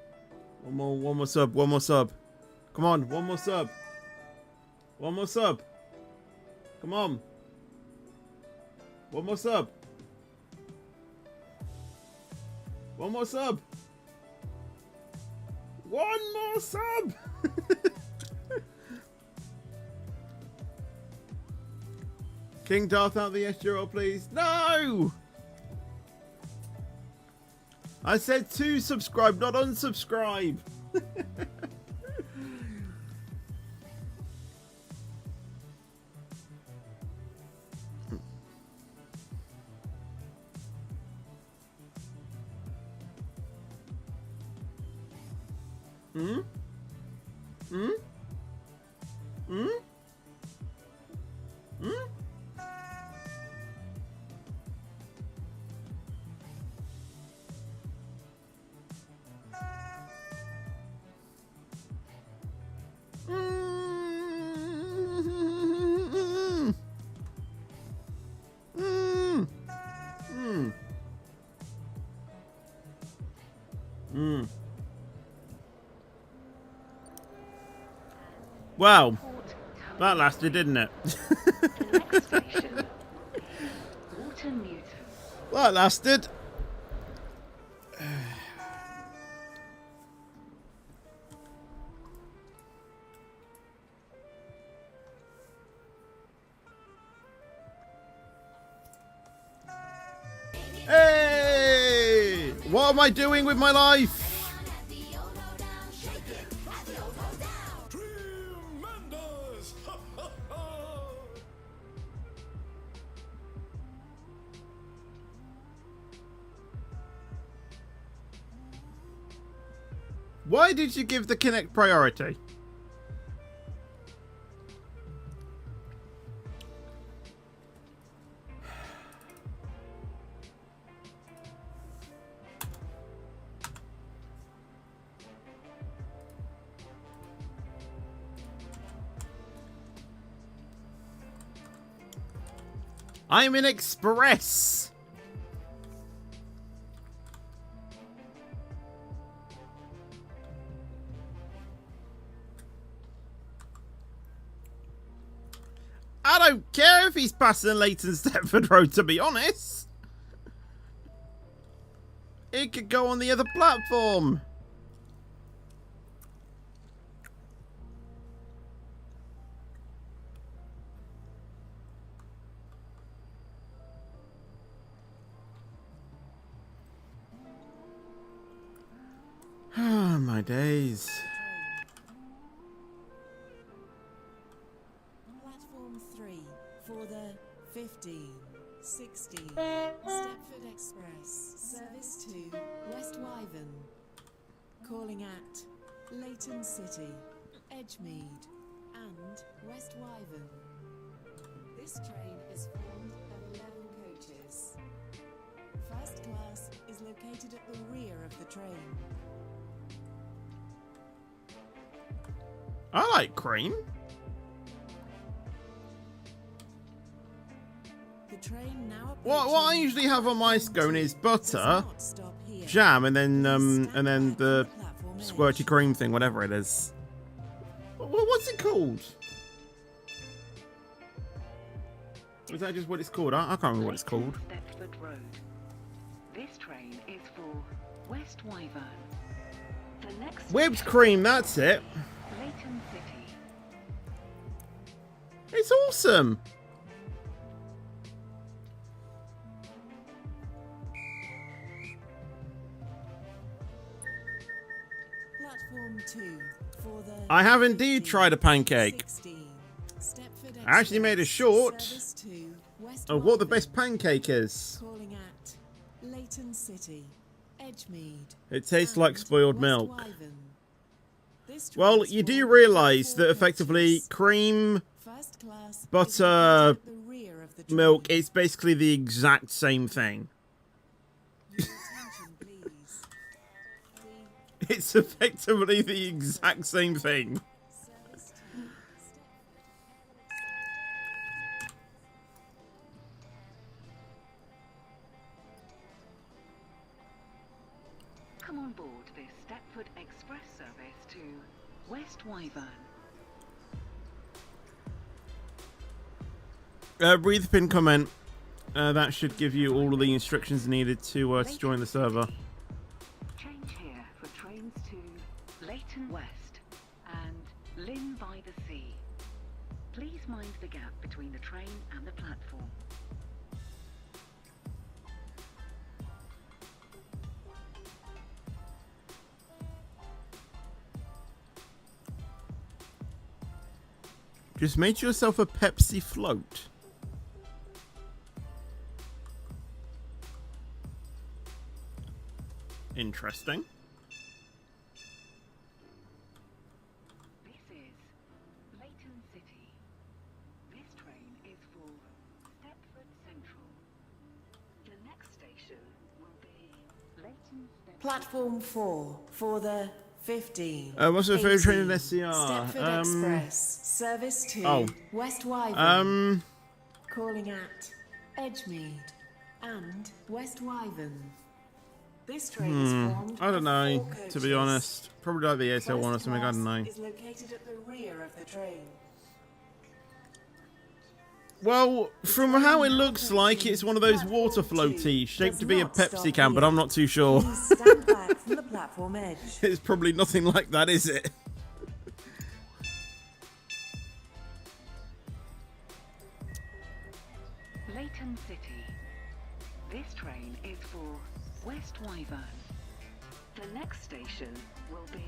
One more sub. One more sub. Come on, one more sub. One more sub. Come on. One more sub. One more sub. One more sub! King Darth out the SGRL, please. No! I said to subscribe, not unsubscribe. Hmm? Hmm? Hmm? Hmm? Wow, that lasted, didn't it? The next station, Waterline. That lasted. Hey! What am I doing with my life? Why did you give the Kinect priority? I'm in Express. I don't care if he's passing Leighton Stepford Road, to be honest. It could go on the other platform. Ah, my days. Platform 3 for the 15, 16 Stepford Express, service to West Wyvern. Calling at Leighton City, Edgemead, and West Wyvern. This train is formed of 11 coaches. First class is located at the rear of the train. I like cream. The train now What I usually have on my scone is butter, jam, and then the squirty cream thing, whatever it is. What's it called? Is that just what it's called? I can't remember what it's called. Stepford Road. This train is for West Wyvern. The next Whipped station cream, that's it. Leighton City. It's awesome. Platform 2 for the I have indeed tried a pancake. 16 Stepford I actually made a Express, short service to West of what the Wyvern. best pancake is. Calling at Leighton City, Edgemead. It tastes like and spoiled West milk. Wyvern. This train Well, is you do formed realise of that 4 effectively coaches. cream, First class butter, is located at the rear of the train. milk, it's basically the exact same thing. Your attention, please. It's effectively the exact same thing. The service to Come on board this Stepford Express service to West Wyvern. Breathe pin comment. That should give you all of the instructions needed to join the server. Change here for trains to Leighton West and Lynn by the Sea. Please mind the gap between the train and the platform. Just make yourself a Pepsi float. Interesting. This is Leighton City. This train is for Stepford Central. The next station will be Leighton Stepford. Platform 4 for the 15. What's your favourite train in 18 SCR? Stepford Express, service to oh. West Wyvern. Um, Calling at Edgemead and West Wyvern. This train is formed I don't of know, 4 to be coaches. honest. Probably like the ASL one or First something, I don't class know. is located at the rear of the train. Well, from how it looks like, it's one of those water floaties shaped to be a Pepsi can, but I'm not too sure. Please stand back from the platform edge. It's probably nothing like that, is it? Leighton City. This train is for West Wyvern. The next station will be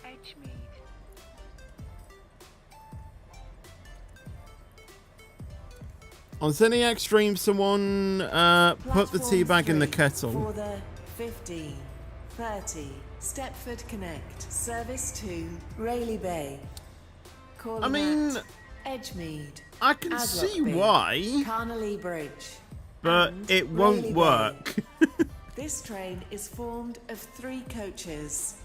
Edgemead. On Zeniac stream, someone put the tea Platform bag in the 3 kettle. For the 15, 30 Stepford Connect, service to Rayleigh Bay. Calling I mean, at Edgemead, I can see Aslockby, why, Carnley Bridge, but and it won't Rayleigh Bay. work. This train is formed of 3 coaches.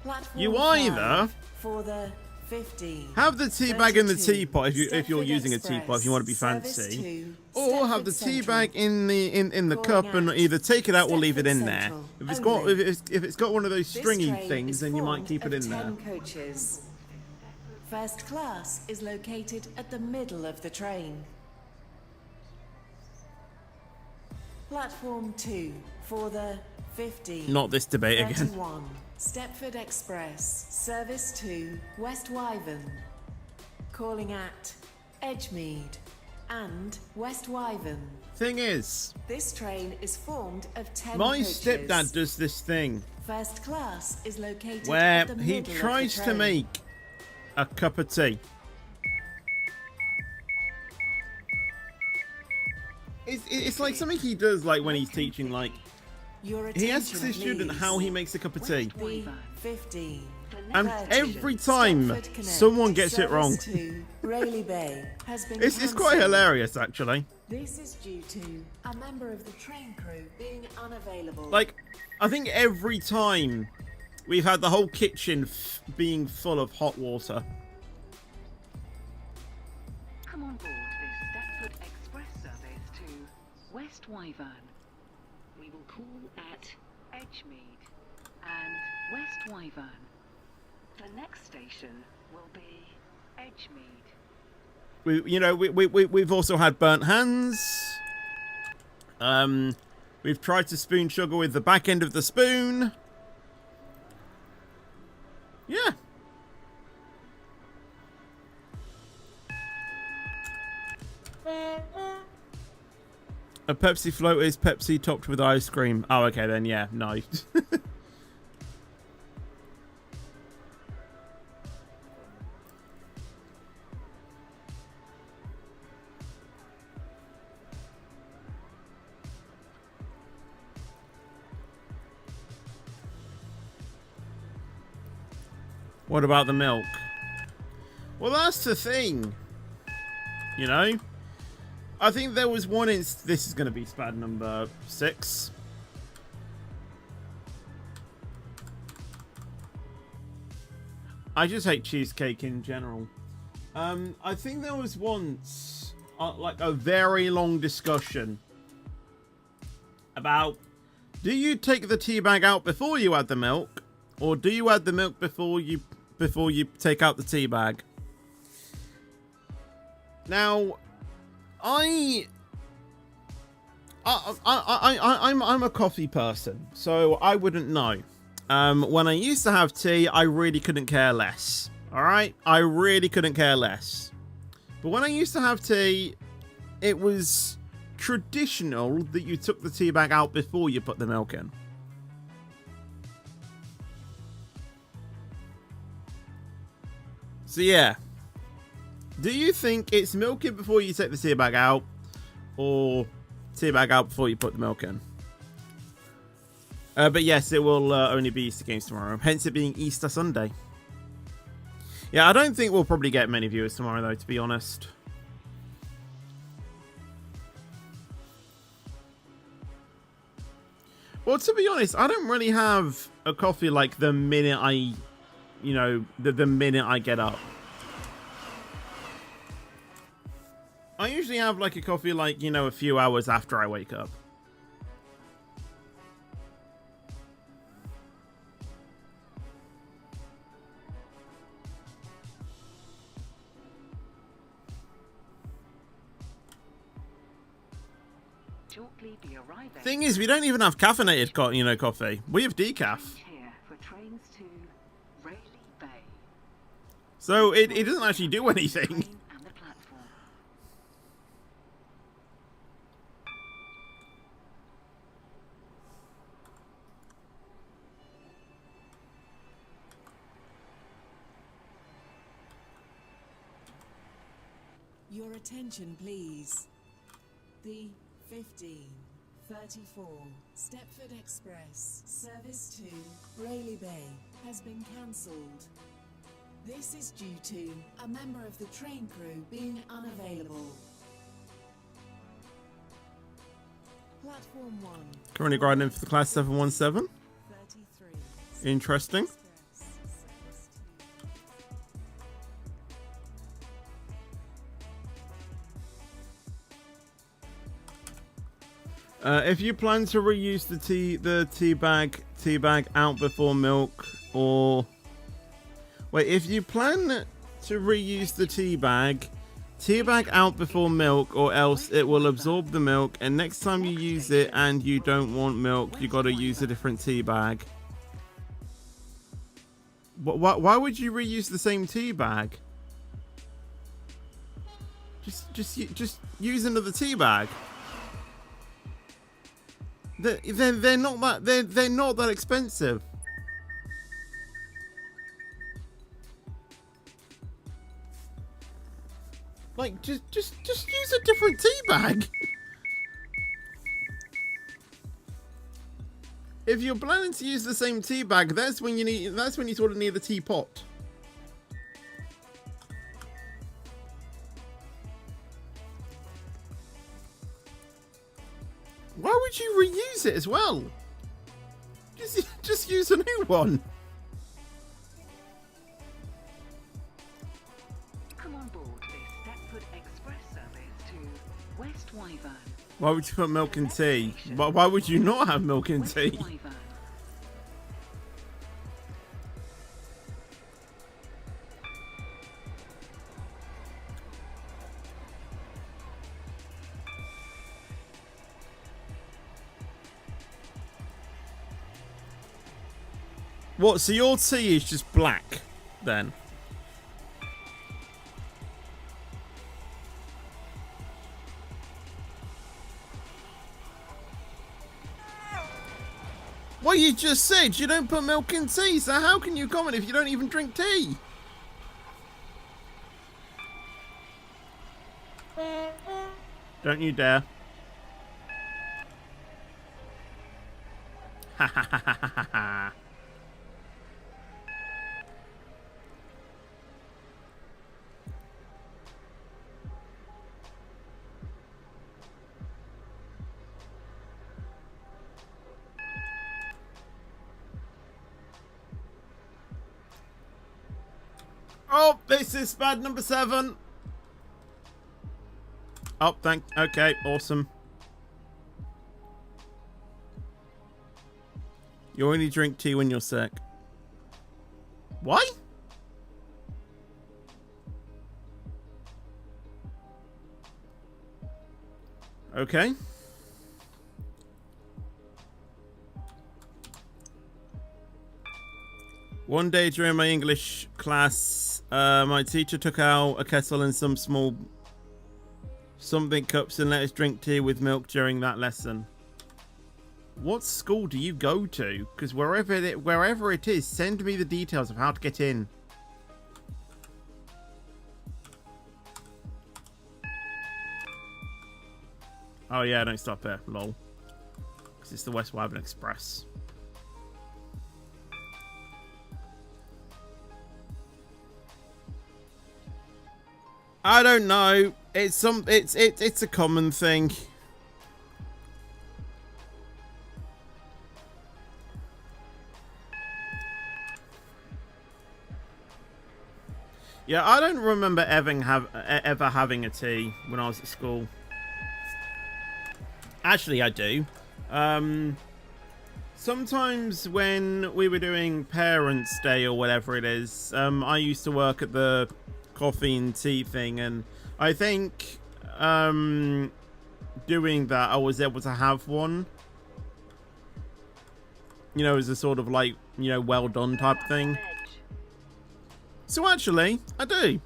Platform You 5 either for the 15. have the tea bag in the 32, teapot if you're Stepford using a Express, teapot if you want to be service fancy, to or have the Stepford tea Central. bag in the Calling cup and at either take it out or leave it Stepford in there. Central If it's got only. if it's got one of those This stringy train things, is then you might formed keep it of in there. 10 coaches. First class is located at the middle of the train. Platform 2 for the 15. Not this debate again. 31. Stepford Express, service to West Wyvern. Calling at Edgemead and West Wyvern. Thing is, This train is formed of 10 my coaches. stepdad does this thing First class is located where at the he middle tries of the to train. make a cup of tea. It's like something he does like when he's teaching, like Your he asks attention, his student please. how he makes a cup of tea. The 15. And 30. every time Stepford Connect, someone gets it wrong. service to Rayleigh Bay has been It's quite cancelled. hilarious, actually. This is due to a member of the train crew being unavailable. Like, I think every time we've had the whole kitchen being full of hot water. Come on board this Stepford Express service to West Wyvern. We will call at Edgemead and West Wyvern. The next station will be Edgemead. We've also had burnt hands. We've tried to spoon sugar with the back end of the spoon. Yeah. A Pepsi float is Pepsi topped with ice cream. Oh, okay then, yeah, no. What about the milk? Well, that's the thing. You know? I think there was one in... This is going to be SPAD number 6. I just hate cheesecake in general. I think there was once, like, a very long discussion about, do you take the tea bag out before you add the milk, or do you add the milk before you take out the tea bag? Now, I'm a coffee person, so I wouldn't know. When I used to have tea, I really couldn't care less. All right, I really couldn't care less. But when I used to have tea, it was traditional that you took the tea bag out before you put the milk in. So yeah, do you think it's milk in before you take the tea bag out, or tea bag out before you put the milk in? But yes, it will only be Easter games tomorrow, hence it being Easter Sunday. Yeah, I don't think we'll probably get many viewers tomorrow though, to be honest. Well, to be honest, I don't really have a coffee like the minute I, you know, the minute I get up. I usually have like a coffee like, you know, a few hours after I wake up. Shortly be arriving. Thing is, we don't even have caffeinated coffee. We have decaf. Here for trains to Rayleigh Bay. So it doesn't actually do anything. Train and the platform. Your attention, please. The 15 34. Stepford Express service to Rayleigh Bay has been cancelled. This is due to a member of the train crew being unavailable. Platform 1. Currently grinding for the class 717. 33. Interesting. Express service to If you plan to reuse the tea bag out before milk, or wait, if you plan to reuse the tea bag out before milk, or else it will absorb the milk, and next time you use it and you don't want milk, you got to use a different tea bag. Why would you reuse the same tea bag? Just use another tea bag. They're not that expensive. Like just use a different tea bag. If you're planning to use the same tea bag, that's when you sort of need the teapot. Why would you reuse it as well? Just use a new one. Come on board this Stepford Express service to West Wyvern. Why would you put milk and tea? Why would you not have milk and West tea? Wyvern. What? So your tea is just black, then? Well, you just said you don't put milk in tea, so how can you comment if you don't even drink tea? Don't you dare. Ha ha ha ha ha ha. Oh, this is bad number 7. Oh, okay, awesome. You only drink tea when you're sick. Why? Okay. One day during my English class, my teacher took out a kettle and some small something cups and let us drink tea with milk during that lesson. What school do you go to? Because wherever it is, send me the details of how to get in. Oh yeah, don't stop here, lol. Because it's the West Wyvern Express. I don't know. It's a common thing. Yeah, I don't remember ever having a tea when I was at school. Actually, I do. Sometimes when we were doing Parents' Day or whatever it is, I used to work at the coffee and tea thing, and I think doing that I was able to have one, you know, as a sort of like, you know, well done type thing. So actually I do.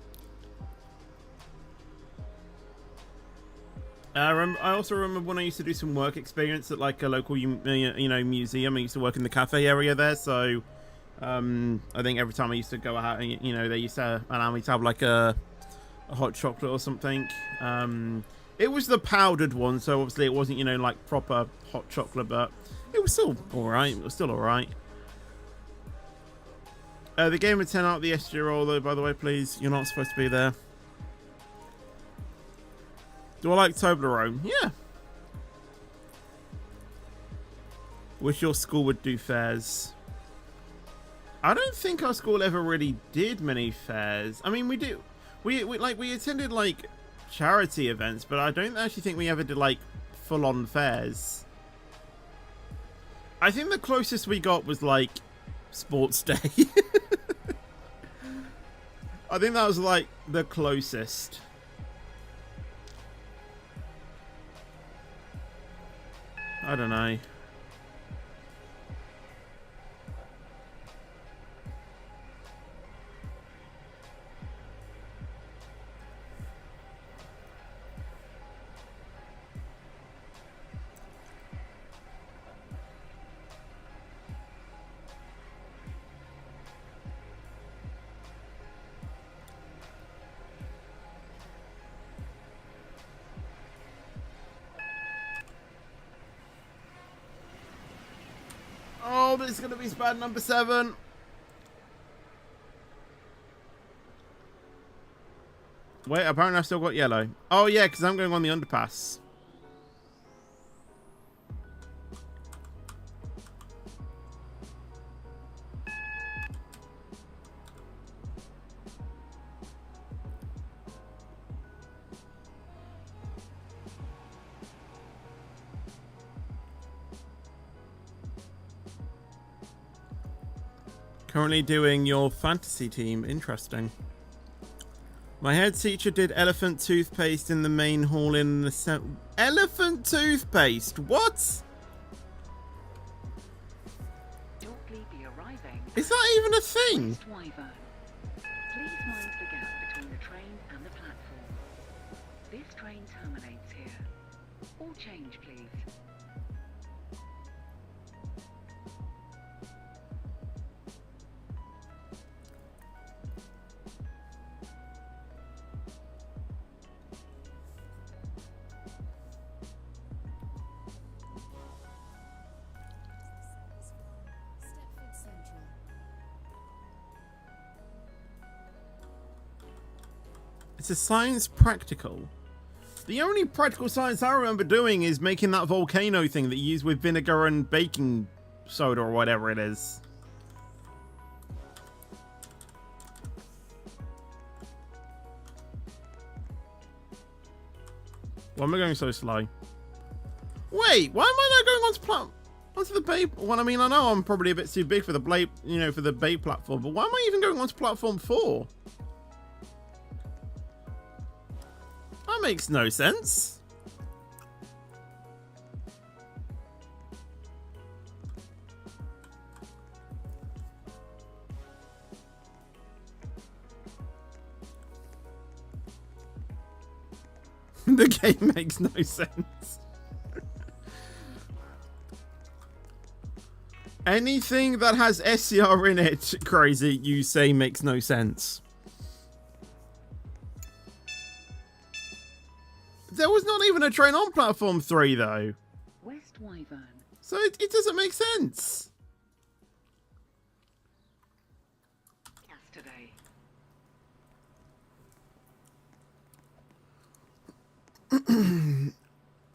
I also remember when I used to do some work experience at like a local you know, museum. I used to work in the cafe area there, so I think every time I used to go out, you know, they used to allow me to have like a hot chocolate or something. It was the powdered one, so obviously it wasn't, you know, like proper hot chocolate, but it was still alright. It was still alright. The game of 10 out the SG roll, though, by the way, please. You're not supposed to be there. Do I like Toblerone? Yeah. Wish your school would do fairs. I don't think our school ever really did many fairs. I mean, we do. We attended like charity events, but I don't actually think we ever did like full-on fairs. I think the closest we got was like sports day. I think that was like the closest. I don't know. Oh, but it's going to be span number 7. Wait, apparently I've still got yellow. Oh, yeah, because I'm going on the underpass. Currently doing your fantasy team. Interesting. My head teacher did elephant toothpaste in the main hall in the elephant toothpaste? What? Shortly be arriving. Is that even a thing? West Wyvern. Please mind the gap between the train and the platform. This train terminates here. All change, please. It's a science practical. The only practical science I remember doing is making that volcano thing that you use with vinegar and baking soda or whatever it is. Why am I going so slow? Wait, why am I not going onto the bait? Well, I mean, I know I'm probably a bit too big for the blade, you know, for the bait platform, but why am I even going onto platform 4? That makes no sense. The game makes no sense. Anything that has SCR in it, crazy, you say makes no sense. There was not even a train on platform 3 though. West Wyvern. So it doesn't make sense. Yesterday.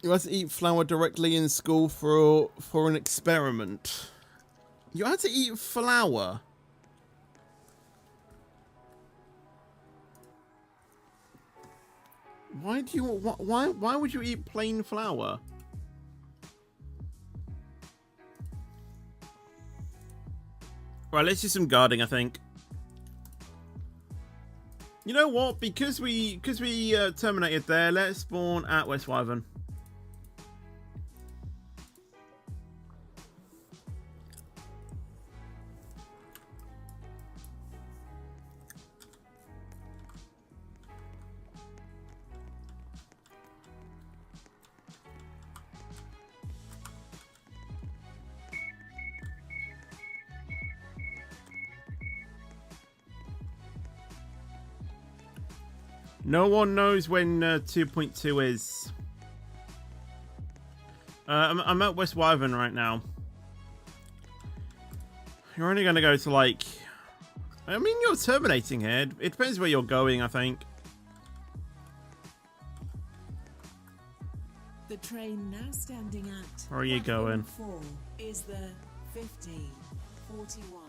You had to eat flour directly in school for an experiment. You had to eat flour. Why do you why would you eat plain flour? Right, let's do some guarding, I think. You know what? Because we terminated there, let's spawn at West Wyvern. No one knows when 2.2 is. I'm at West Wyvern right now. You're only going to go to, like... I mean, you're terminating here. It depends where you're going, I think. The train now standing at Where are you going? 4 is the 1541.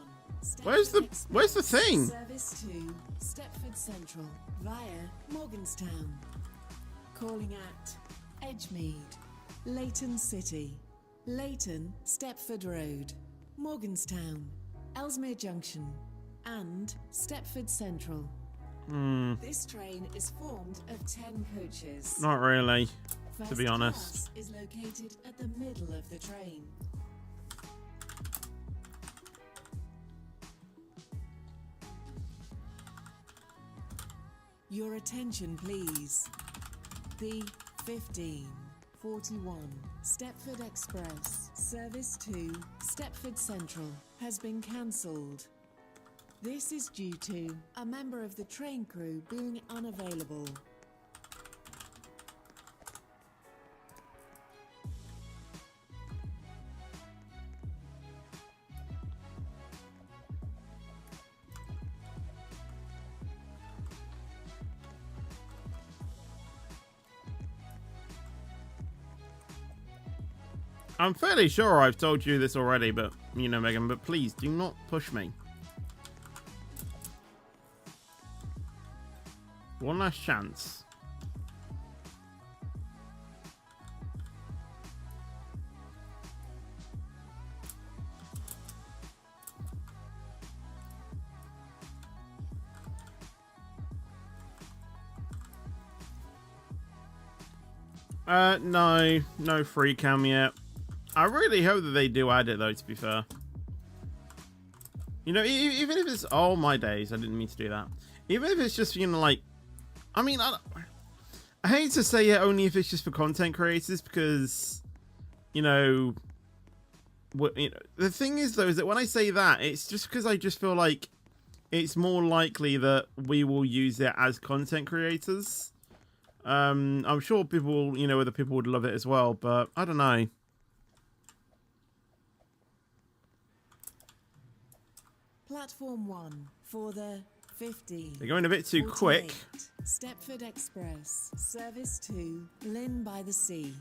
Where's the thing? Service to Stepford Central via Morganstown. Calling at Edgemead, Leighton City, Leighton, Stepford Road, Morganstown, Ellesmere Junction, and Stepford Central. This train is formed of 10 coaches. Not really, to First be honest. class is located at the middle of the train. Your attention, please. The 1541 Stepford Express service to Stepford Central has been cancelled. This is due to a member of the train crew being unavailable. I'm fairly sure I've told you this already, but, you know, Megan, but please do not push me. One last chance. No free cam yet. I really hope that they do add it, though, to be fair. You know, even if it's... Oh, my days. I didn't mean to do that. Even if it's just, you know, like... I mean, I hate to say it only if it's just for content creators, because, you know... the thing is, though, is that when I say that, it's just because I just feel like it's more likely that we will use it as content creators. I'm sure people, you know, other people would love it as well, but I don't know. Platform 1 for the 15. They're going a bit too quick. Stepford Express, service to Lynn by the Sea.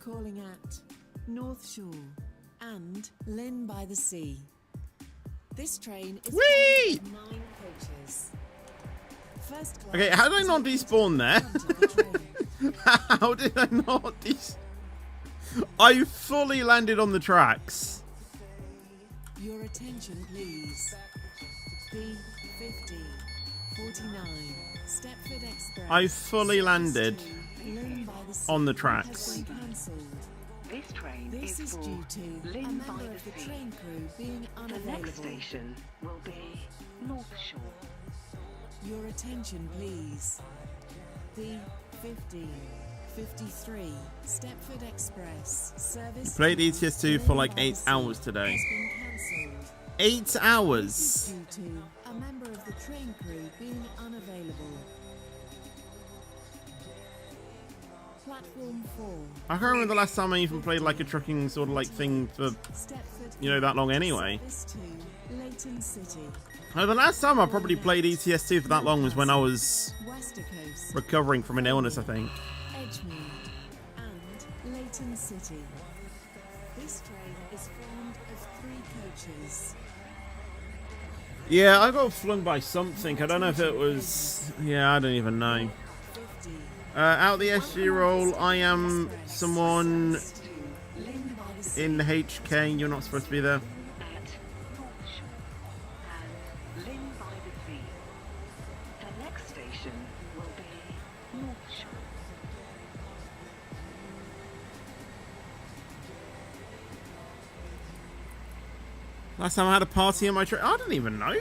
Calling at North Shore and Lynn by the Sea. This train is Whee! 9 coaches. First class Okay, how did I not despawn there? there? How did I not I fully landed on the tracks. Your attention, please. The 1549 Stepford Express. I fully landed Lynn by the Sea on the has tracks. been cancelled. This train This is for due to a Lynn by member of the the Sea. train crew being The next unavailable. station will be North Shore. Your attention, please. The 1553 Stepford Express service. Played to ETS2 for like Lynn by 8 the Sea hours today. has been cancelled. 8 This hours. is due to a member of the train crew being unavailable. Platform 4. I can't remember the last time I even played like a trucking sort of like thing for, Stepford you know, that long anyway. service to Leighton City. The last time I probably played ETS2 for that long was when I was Wester Coast, recovering from an illness, I think. Edgemead, and Leighton City. This train is formed of 3 coaches. Yeah, I got flung by something. I don't know if it was... Yeah, I don't even know. 50. Out the SG roll, I am someone Lynn by the Sea. in HK. You're not supposed to be there. At North Shore and Lynn by the Sea. The next station will be North Shore. Last time I had a party in my train. I don't even know.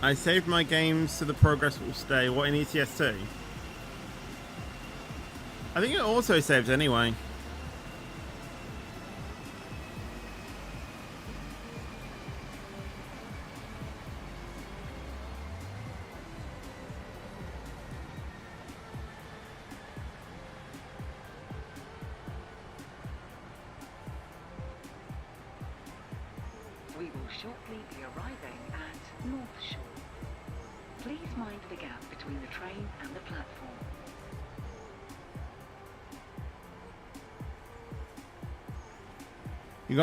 I saved my games so the progress will stay. What, in ETS2? I think it also saved anyway. We will shortly be arriving at North Shore. Please mind the gap between the train and the platform. You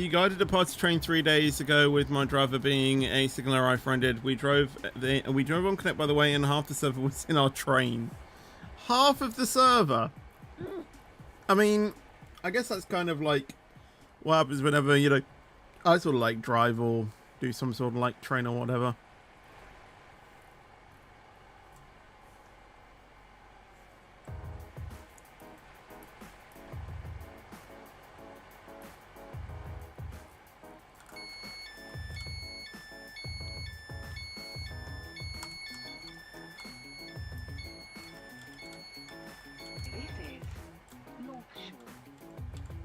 guided a party train 3 days ago with my driver being a signaler I friended. We drove on Connect, by the way, and half the server was in our train. Half of the server. I mean, I guess that's kind of like what happens whenever, you know, I sort of like drive or do some sort of like train or whatever.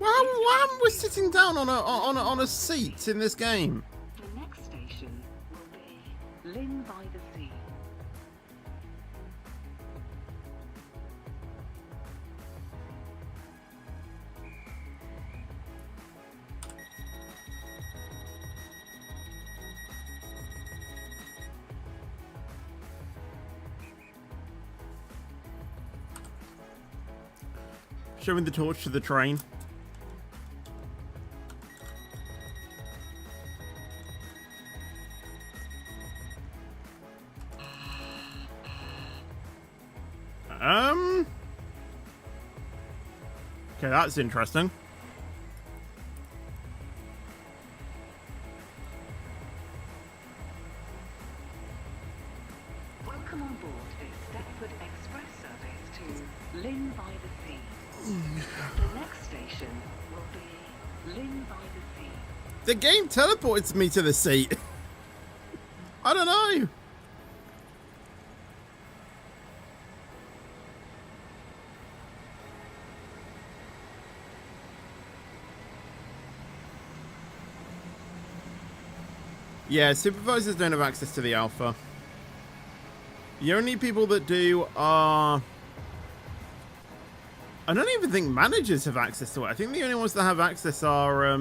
Why am we sitting down on a seat in this game? The next station will be Lynn by the Sea. Showing the torch to the train. Okay, that's interesting. Welcome on board this Stepford Express service to Lynn by the Sea. The next station will be Lynn by the Sea. The game teleported me to the seat. I don't know. Yeah, supervisors don't have access to the alpha. The only people that do are... I don't even think managers have access to it. I think the only ones that have access are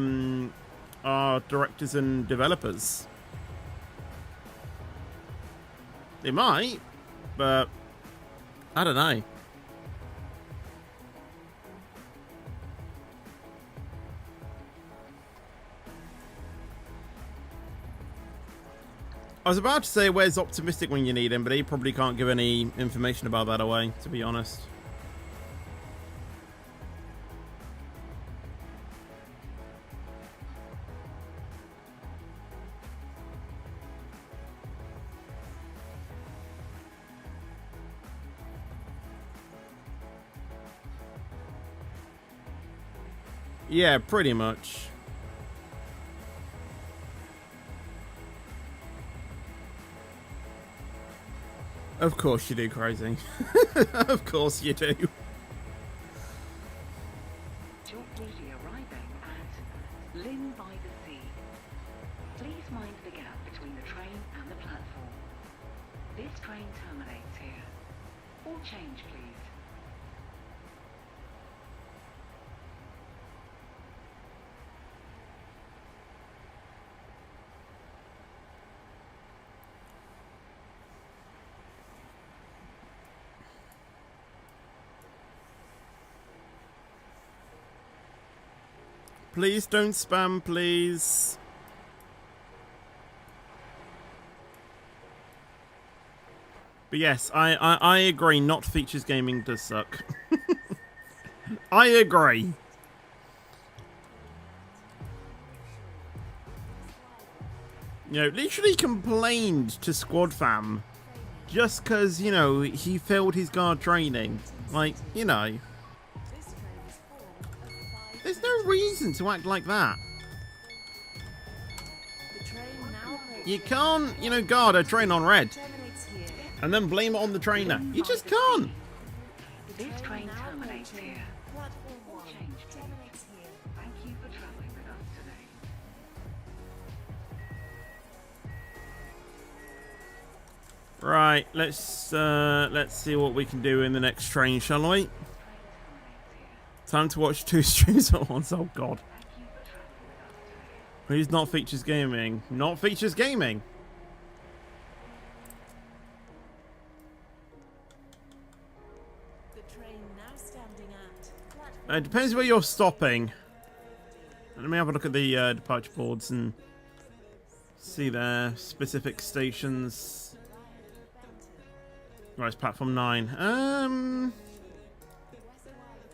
directors and developers. They might, but I don't know. I was about to say, where's Optimistic when you need him, but he probably can't give any information about that away, to be honest. Yeah, pretty much. Of course you do, Crazy. Of course you do. Shortly arriving at Lynn by the Sea. Please mind the gap between the train and the platform. This train terminates here. All change, please. Please don't spam, please. But yes, I agree, not features gaming does suck. I agree. You know, literally complained to Squad Fam just because, you know, he failed his guard training. Like, you know. There's no reason to act like that. You can't, you know, guard a train on red Terminates here. and then blame it on the trainer. You just can't. This train terminates here. Platform 1 Change, please. terminates here. Thank you for travelling with us today. Right, let's see what we can do in the next train, shall we? Train terminates here. Time to watch 2 streams at once. Oh god. Thank you for travelling with us today. Who's not Features Gaming? Not Features Gaming. The train now standing at platform It depends where you're stopping. Let me have a look at the departure boards and see their specific stations. Right, it's platform 9.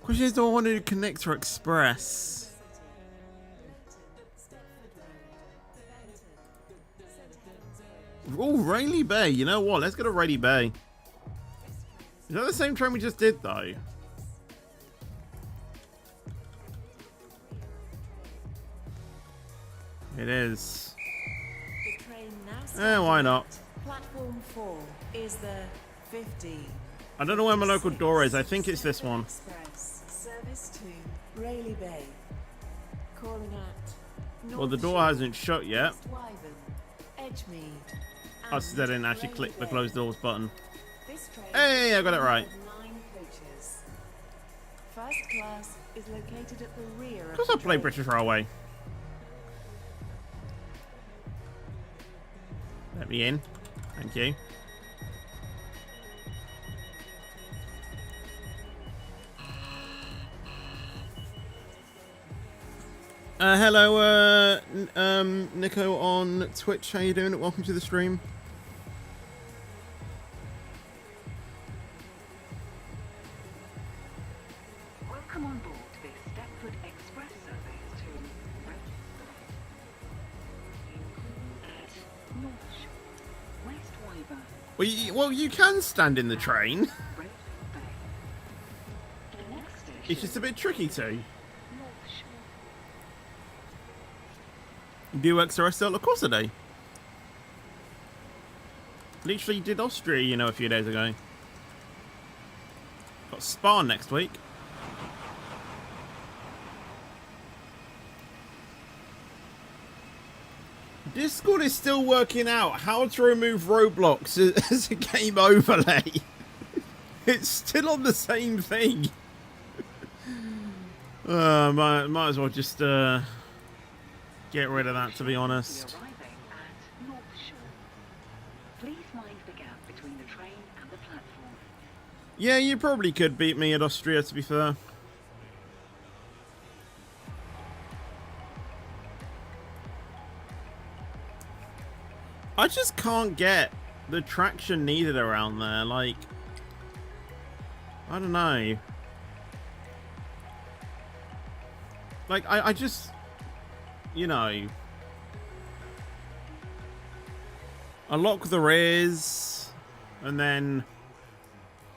Question is, do I want to do Connect or Express? Oh, Rayleigh Bay. You know what? Let's go to Rayleigh Bay. Is that the same train we just did, though? It is. The train now standing Why not? at platform 4 is the 15. I don't know where my local door is. I think it's this one. Express service to Rayleigh Bay. Calling at Well, the North door Shore, hasn't shut yet. West Wyvern, Edgemead. Oh, so I didn't actually and click the Rayleigh close Bay. doors button. This train Hey, I got it right. has 9 coaches. First class is located at the rear Of of course the I play train. British Railway. Let me in. Thank you. Hello, Nico on Twitch. How you doing? Welcome to the stream. Welcome on board this Stepford Express service to at North Shore, West Wyvern, Well, you can stand in the train. Rayleigh Bay. The next station, It's just a bit tricky to. North Shore. Do XRSL? Of course I do. Literally did Austria, you know, a few days ago. Got Spa next week. Discord is still working out how to remove Roblox as a game overlay. It's still on the same thing. Might as well just get rid of that, to be honest. Arriving at North Shore. Please mind the gap between the train and the platform. Yeah, you probably could beat me at Austria, to be fair. I just can't get the traction needed around there. Like, I don't know. Like, I just, you know, I lock the rears, and then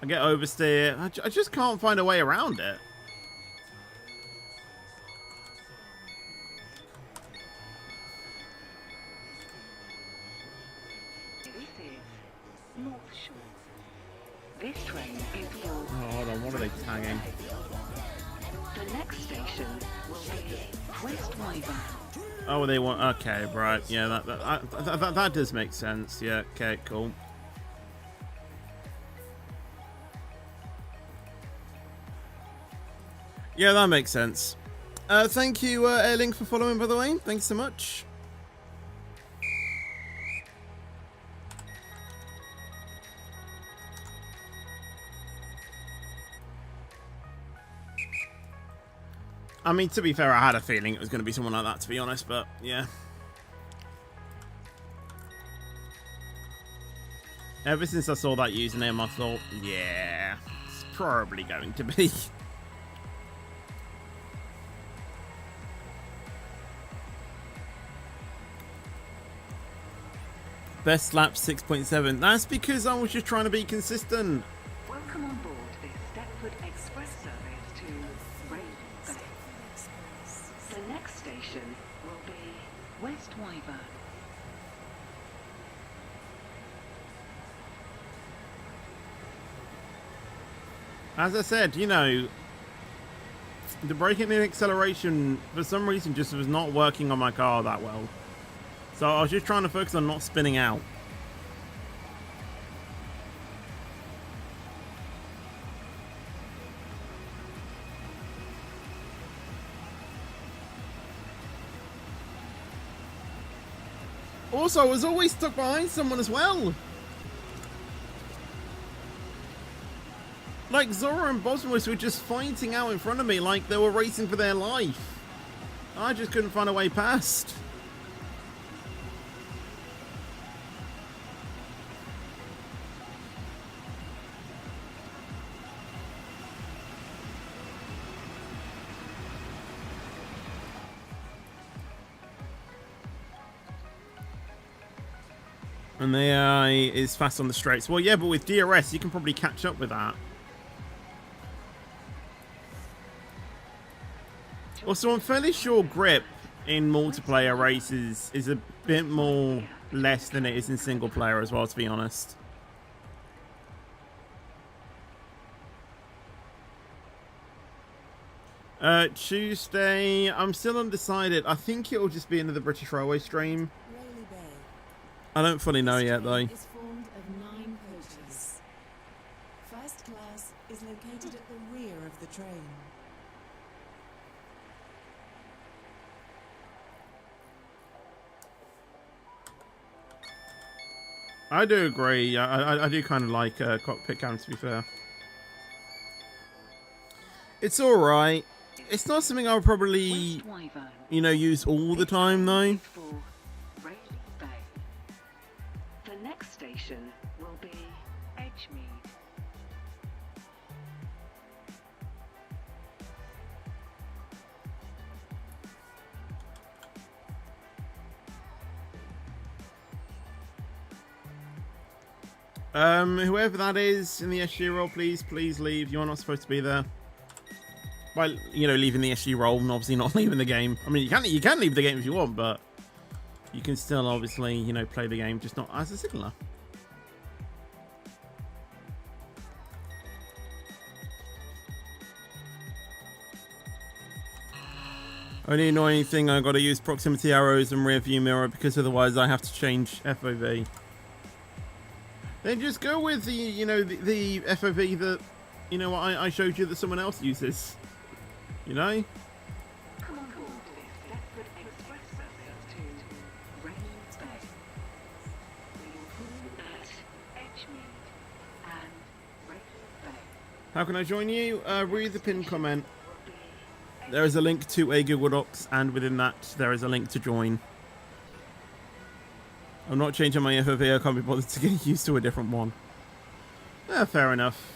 I get oversteer. I just can't find a way around it. This is North Shore. This train is for Oh, hold on, what are they tagging? the next station will be West Wyvern. Oh, they want. Okay, right. Yeah, that does make sense. Yeah. Okay. Cool. Yeah, that makes sense. Thank you, Airlink, for following. By the way, thanks so much. I mean, to be fair, I had a feeling it was going to be someone like that, to be honest, but yeah. Ever since I saw that username, I thought, yeah, it's probably going to be. Best lap 6.7. That's because I was just trying to be consistent. Welcome on board this Stepford Express service to Rayleigh Bay. The next station will be West Wyvern. As I said, you know, the braking and acceleration for some reason just was not working on my car that well. So I was just trying to focus on not spinning out. Also, I was always stuck behind someone as well. Like, Zora and Bosworth were just fighting out in front of me like they were racing for their life. I just couldn't find a way past. And the AI is fast on the straights. Well, yeah, but with DRS, you can probably catch up with that. Also, I'm fairly sure grip in multiplayer races is a bit more less than it is in single player as well, to be honest. Tuesday, I'm still undecided. I think it'll just be another British Railway stream. I don't fully know yet, though. Is formed of 9 coaches. First class is located at the rear of the train. I do agree. I do kind of like cockpit cam, to be fair. It's alright. It's not something I'll probably, you know, use all the time, though. The next station will be Edgemead. Whoever that is in the SG role, please leave. You're not supposed to be there. Well, you know, leaving the SG role and obviously not leaving the game. I mean, you can leave the game if you want, but you can still obviously, you know, play the game, just not as a signaler. Only annoying thing, I got to use proximity arrows and rear view mirror because otherwise I have to change FOV. Then just go with the, you know, the FOV that, you know, I showed you that someone else uses. You know? Come on board this Stepford Express service to Rains Bay. We will call at Edgemead and Rains Bay. How can I join you? Read the pinned comment. There is a link to a Google Docs, and within that, there is a link to join. I'm not changing my FOV, I can't be bothered to get used to a different one. Fair enough.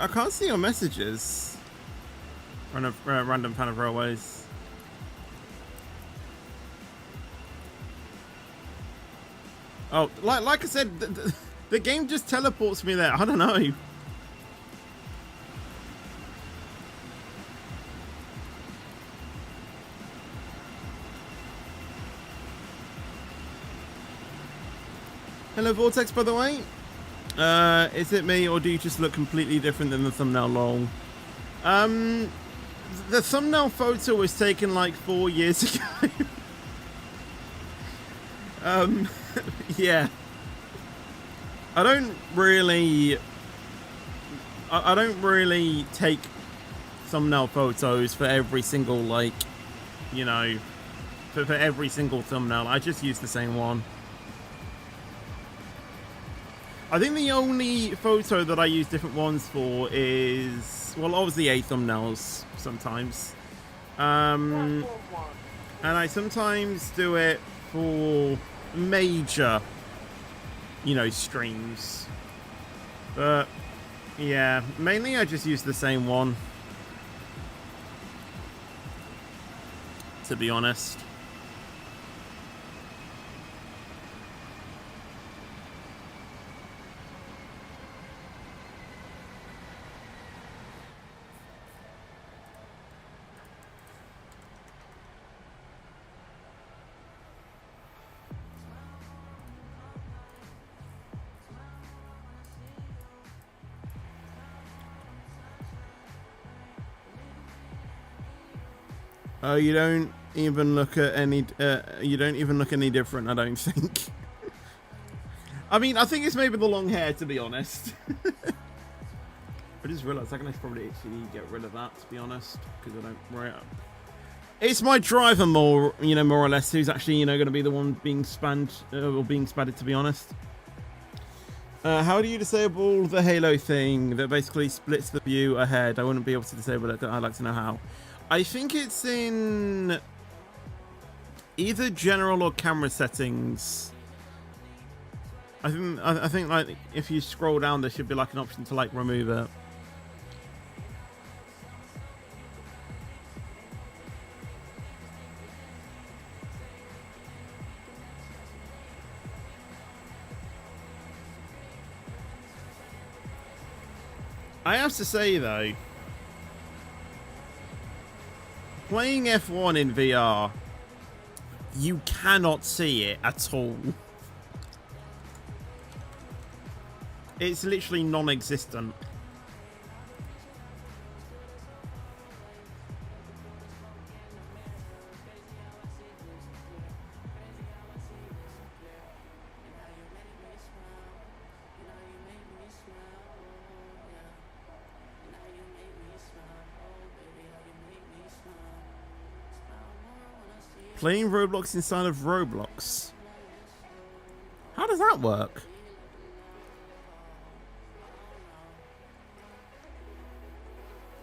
I can't see your messages. Random fan of railways. Oh, like I said, the game just teleports me there. I don't know. Hello, Vortex, by the way. Is it me, or do you just look completely different than the thumbnail, lol? The thumbnail photo was taken like 4 years ago. Yeah. I don't really take thumbnail photos for every single, like, you know, for every single thumbnail. I just use the same one. I think the only photo that I use different ones for is, well, obviously A thumbnails sometimes. And I sometimes do it for major, you know, streams. But, yeah, mainly I just use the same one. to be honest. Oh, you don't even look at any. You don't even look any different, I don't think. I mean, I think it's maybe the long hair, to be honest. I just realised I can probably actually get rid of that, to be honest, because I don't. Right. It's my driver, more or less, who's actually going to be the one being spanned or being spadded, to be honest. How do you disable the halo thing that basically splits the view ahead? I wouldn't be able to disable it. I'd like to know how. I think it's in either general or camera settings. I think like if you scroll down, there should be like an option to like remove it. I have to say though, playing F1 in VR, you cannot see it at all. It's literally non-existent. Playing Roblox inside of Roblox. How does that work?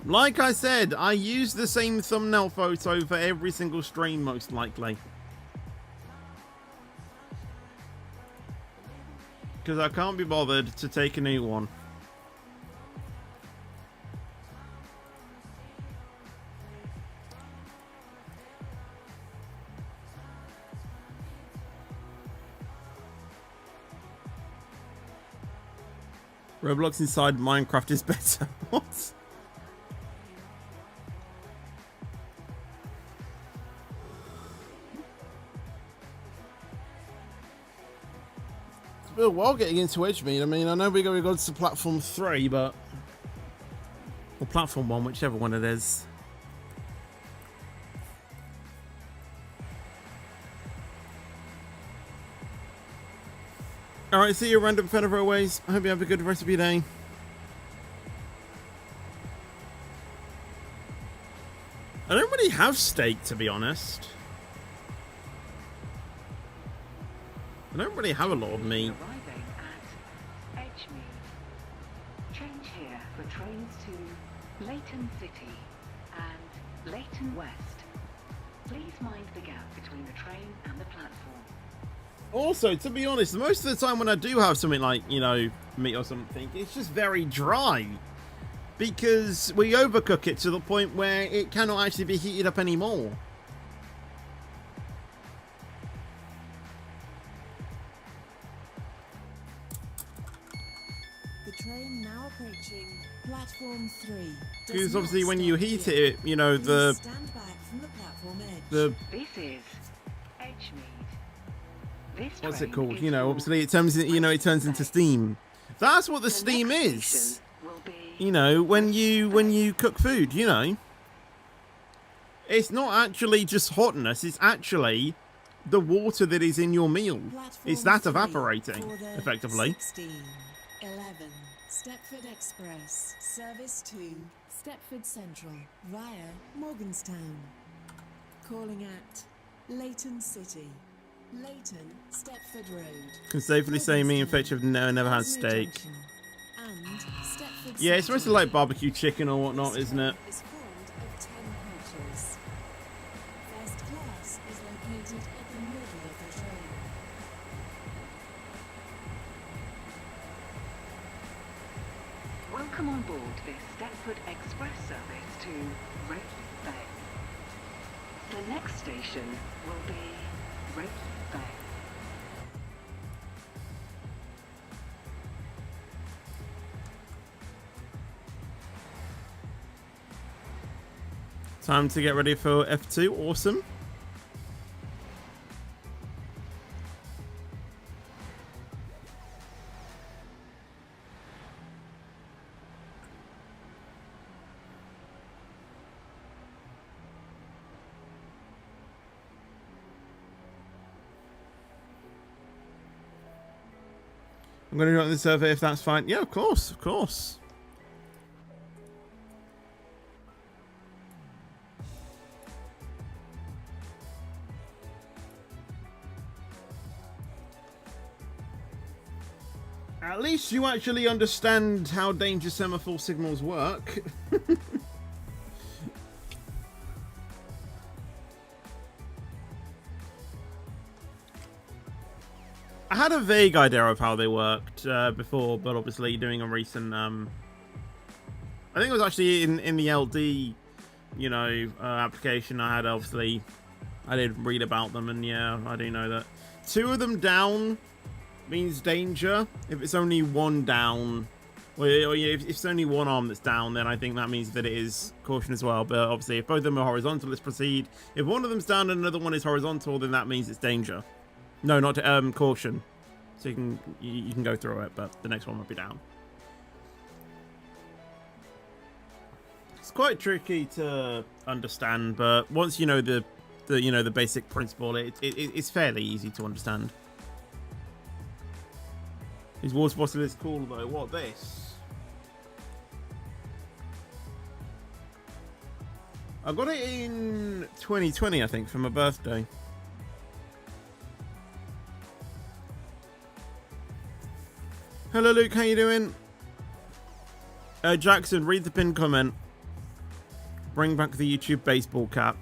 Like I said, I use the same thumbnail photo for every single stream, most likely. Because I can't be bothered to take a new one. Roblox inside Minecraft is better. What? It's been a while getting into Edgemead. I mean, I know we got to platform 3, but or platform 1, whichever one it is. Alright, see you, random Federoways. I hope you have a good rest of your day. I don't really have steak, to be honest. I don't really have a lot of meat. Arriving at Edgemead. Change here for trains to Leighton City and Leighton West. Please mind the gap between the train and the platform. Also, to be honest, most of the time when I do have something like, meat or something, it's just very dry. Because we overcook it to the point where it cannot actually be heated up anymore. The train now approaching platform 3. Because obviously when you heat it, stand back from the platform edge. This is Edgemead. This What's train it called? is Obviously it turns into steam. That's what the steam is. When you cook food, It's not actually just hotness, it's actually the water that is in your meal. It's that evaporating, effectively. 16, 11, Stepford Express, service to Stepford Central via Morganstown. Calling at Leighton City. Leighton, Stepford Road. Can safely say me and Fetch have never had steak. And Stepford Yeah, it's mostly Central. like barbecue chicken or whatnot, isn't it? Is formed of 10 coaches. First class is located at the middle of the train. Welcome on board this Stepford Express service to Red Bay. The The next station will be Red Bay. Time to get ready for F2. Awesome. I'm going to join the server if that's fine. Yeah, of course, of course. At least you actually understand how danger semaphore signals work. I had a vague idea of how they worked before, but obviously doing a recent, I think it was actually in the LD, you know, application I had. Obviously, I did read about them, and yeah, I do know that 2 of them down means danger. If it's only 1 down, or if it's only 1 arm that's down, then I think that means that it is caution as well. But obviously, if both of them are horizontal, let's proceed. If one of them's down and another one is horizontal, then that means it's danger. No, not caution. So you can go through it, but the next one might be down. It's quite tricky to understand, but once you know the basic principle, it's fairly easy to understand. His water bottle is cool though. What this? I got it in 2020, I think, for my birthday. Hello, Luke. How you doing? Jackson, read the pinned comment. Bring back the YouTube baseball cap.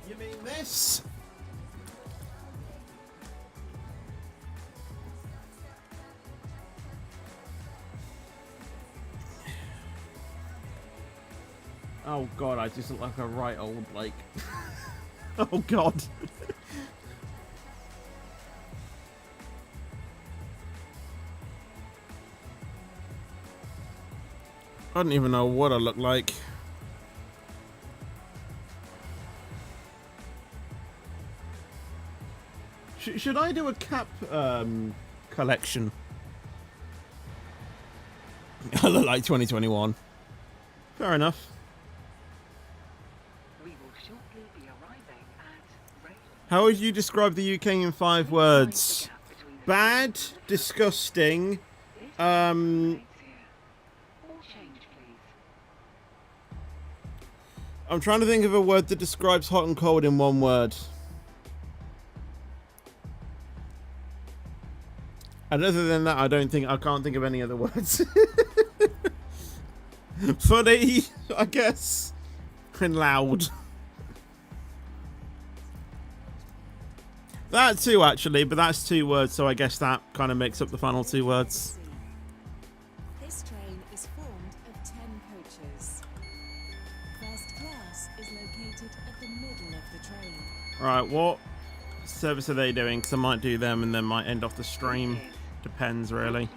You mean this? Oh god, I just look like a right old like. Oh god. I don't even know what I look like. Should I do a cap collection? I look like 2021. Fair enough. How would you describe the UK in 5 words? Bad, disgusting, I'm trying to think of a word that describes hot and cold in 1 word. And other than that, I can't think of any other words. Funny, I guess, and loud. That too, actually, but that's 2 words, so I guess that kind of makes up the final 2 words. This train is formed of 10 coaches. First class is located at the middle of the train. Right, what service are they doing? Because I might do them and then might end off the stream. Depends, really.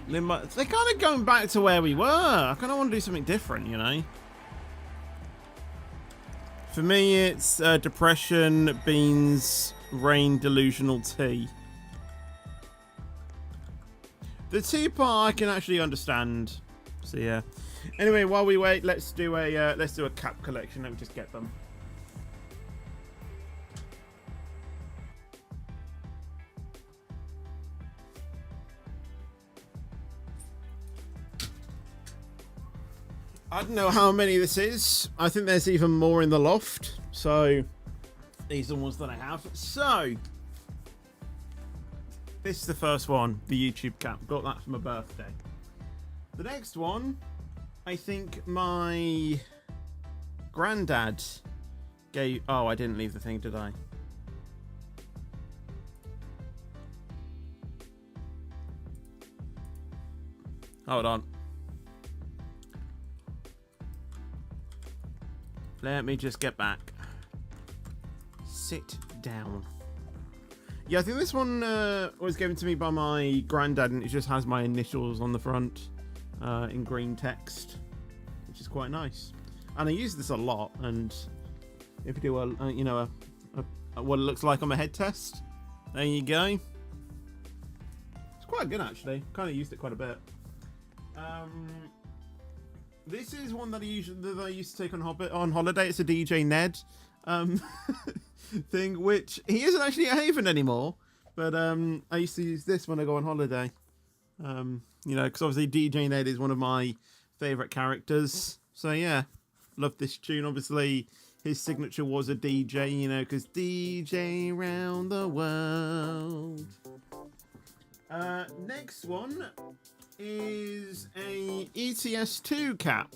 They're kind of going back to where we were. I kind of want to do something different, you know? For me, it's depression, beans, rain, delusional tea. The tea part I can actually understand. So yeah. Anyway, while we wait, let's do a cap collection. Let me just get them. I don't know how many this is. I think there's even more in the loft. So these are the ones that I have. So This is the first one, the YouTube cap. Got that for my birthday. The next one, I think my granddad gave... Oh, I didn't leave the thing, did I? Hold on. Let me just get back. Sit down. Yeah, I think this one was given to me by my granddad, and it just has my initials on the front in green text, which is quite nice. And I use this a lot. And if you do a you know, what it looks like on my head test, there you go. It's quite good actually. Kind of used it quite a bit. This is one that I used to take on holiday. It's a DJ Ned thing, which he isn't actually at Haven anymore. But I used to use this when I go on holiday. You know, because obviously DJ Ned is one of my favourite characters. So yeah, love this tune. Obviously, his signature was a DJ, you know, because DJ round the world. Next one is a ETS2 cap,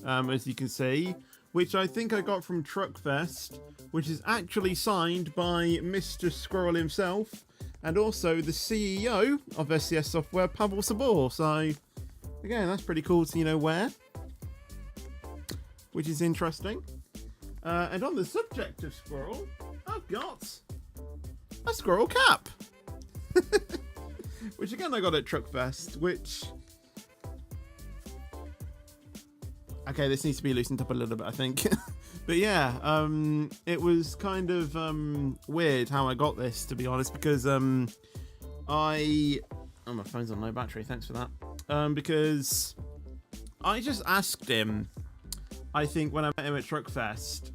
as you can see, which I think I got from Truckfest, which is actually signed by Mr. Squirrel himself, and also the CEO of SCS Software, Pavel Sabor. So, again, that's pretty cool to, you know, wear, which is interesting. And on the subject of Squirrel, I've got a Squirrel cap. Which again I got at Truckfest, which... Okay, this needs to be loosened up a little bit, I think. But yeah, it was kind of weird how I got this, to be honest, because Oh, my phone's on low battery, thanks for that. Because I just asked him, I think when I met him at Truckfest,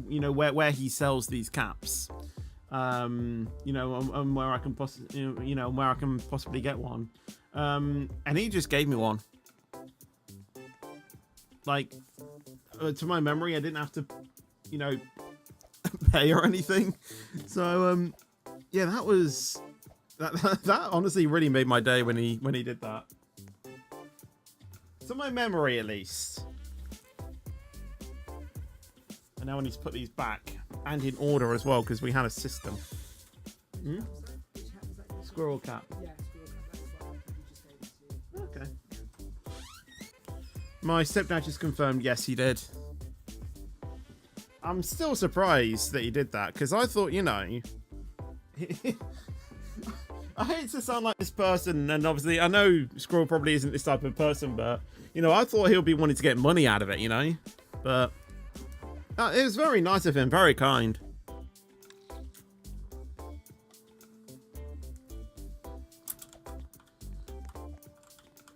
you know, where he sells these caps. You know, and where I can where I can possibly get one. And he just gave me one. Like, to my memory, I didn't have to, you know, pay or anything. So, yeah, that was that honestly really made my day when he did that. To my memory, at least. And now I need to put these back. And in order as well, because we had a system. Hmm? Squirrel cap. Okay. My stepdad just confirmed, yes, he did. I'm still surprised that he did that, because I thought, you know... I hate to sound like this person, and obviously I know Squirrel probably isn't this type of person, but, you know, I thought he'll be wanting to get money out of it, you know? But... it was very nice of him, very kind.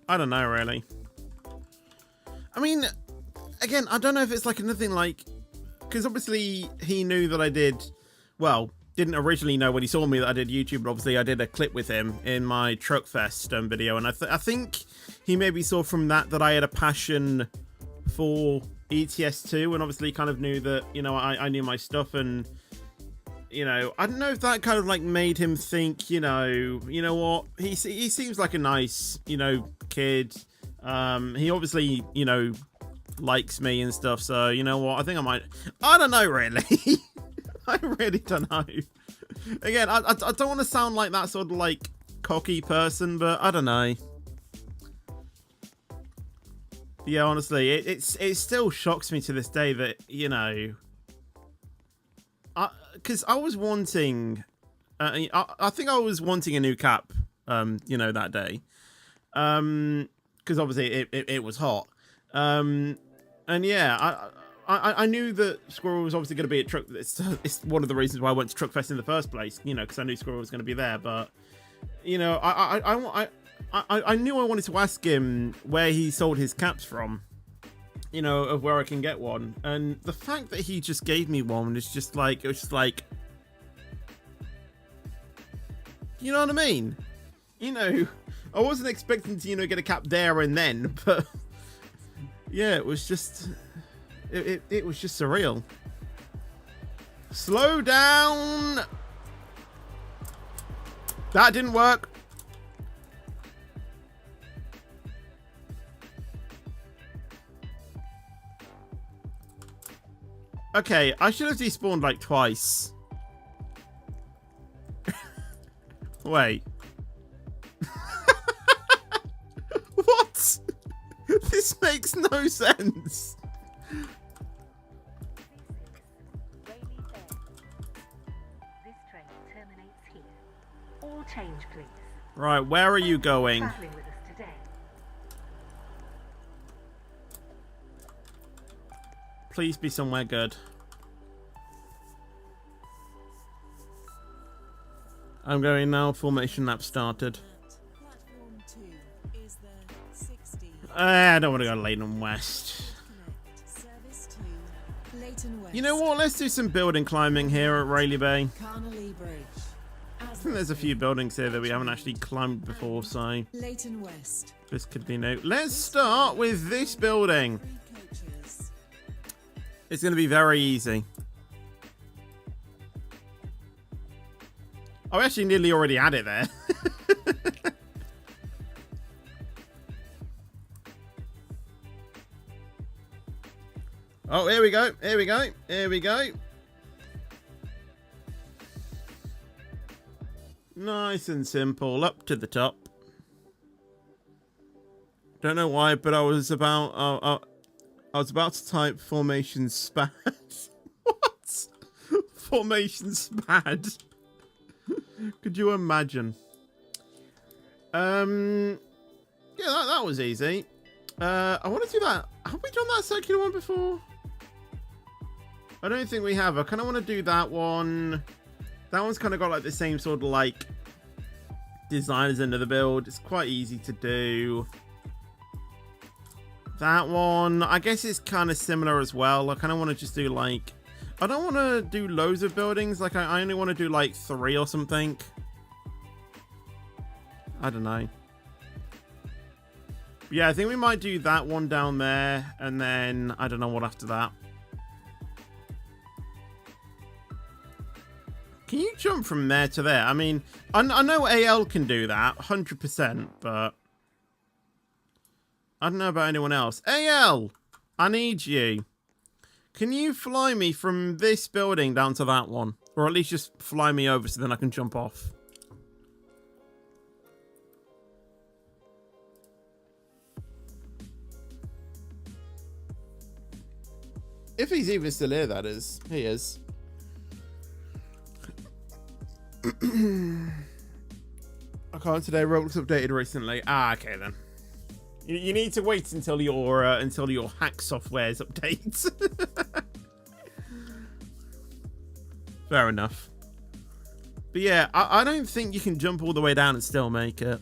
I don't know, really. I mean, again, I don't know if it's like anything like... Because obviously he knew that I did... Well, didn't originally know when he saw me that I did YouTube, but obviously I did a clip with him in my Truckfest video. And I think he maybe saw from that I had a passion for... ETS2, and obviously kind of knew that, you know, I knew my stuff, and, you know, I don't know if that kind of like made him think, you know what, he seems like a nice, you know, kid. He obviously, you know, likes me and stuff, so, you know what, I think I don't know, really. I really don't know. Again, I don't want to sound like that sort of like cocky person, but I don't know. Yeah, honestly, it still shocks me to this day that, you know, because I was wanting, I think I was wanting a new cap, you know, that day, because obviously it was hot, and yeah, I knew that Squirrel was obviously going to be at Truck. It's one of the reasons why I went to Truckfest in the first place, you know, because I knew Squirrel was going to be there, but, you know, I knew I wanted to ask him where he sold his caps from, you know, of where I can get one. And the fact that he just gave me one is just like, it was just like, you know what I mean? You know, I wasn't expecting to, you know, get a cap there and then, but yeah, it was just, it was just surreal. Slow down. That didn't work. Okay, I should have despawned like twice. Wait. What? This makes no sense. This train terminates here. All change, please. Right, where are you going? Traveling with us today. Please be somewhere good. I'm going now. Formation lap started. Platform 2 is the 60. I don't want to go to Leighton West. Connect. Service to Leighton West. You know what? Let's do some building climbing here at Rayleigh Bay. Carnley Bridge. I think there's a few buildings here that we haven't actually climbed before, so Leighton West. this could be new. Let's start with this building. 3 coaches. It's going to be very easy. I actually nearly already had it there. Oh, here we go. Here we go. Here we go. Nice and simple. Up to the top. Don't know why, but I was about to type formation spad. What? Formation spad. Could you imagine? Yeah, that was easy. I want to do that. Have we done that circular one before? I don't think we have. I kind of want to do that one. That one's kind of got like the same sort of like design as end of the build. It's quite easy to do. That one, I guess it's kind of similar as well. I kind of want to just do like, I don't want to do loads of buildings. Like I only want to do like 3 or something. I don't know. Yeah, I think we might do that one down there. And then I don't know what after that. Can you jump from there to there? I mean, I know AL can do that 100%, but I don't know about anyone else. AL, I need you. Can you fly me from this building down to that one? Or at least just fly me over so then I can jump off. If he's even still here, that is. He is. I can't today. Roblox updated recently. Ah, okay then. You need to wait until your hack software's updates. Fair enough. But yeah, I don't think you can jump all the way down and still make it.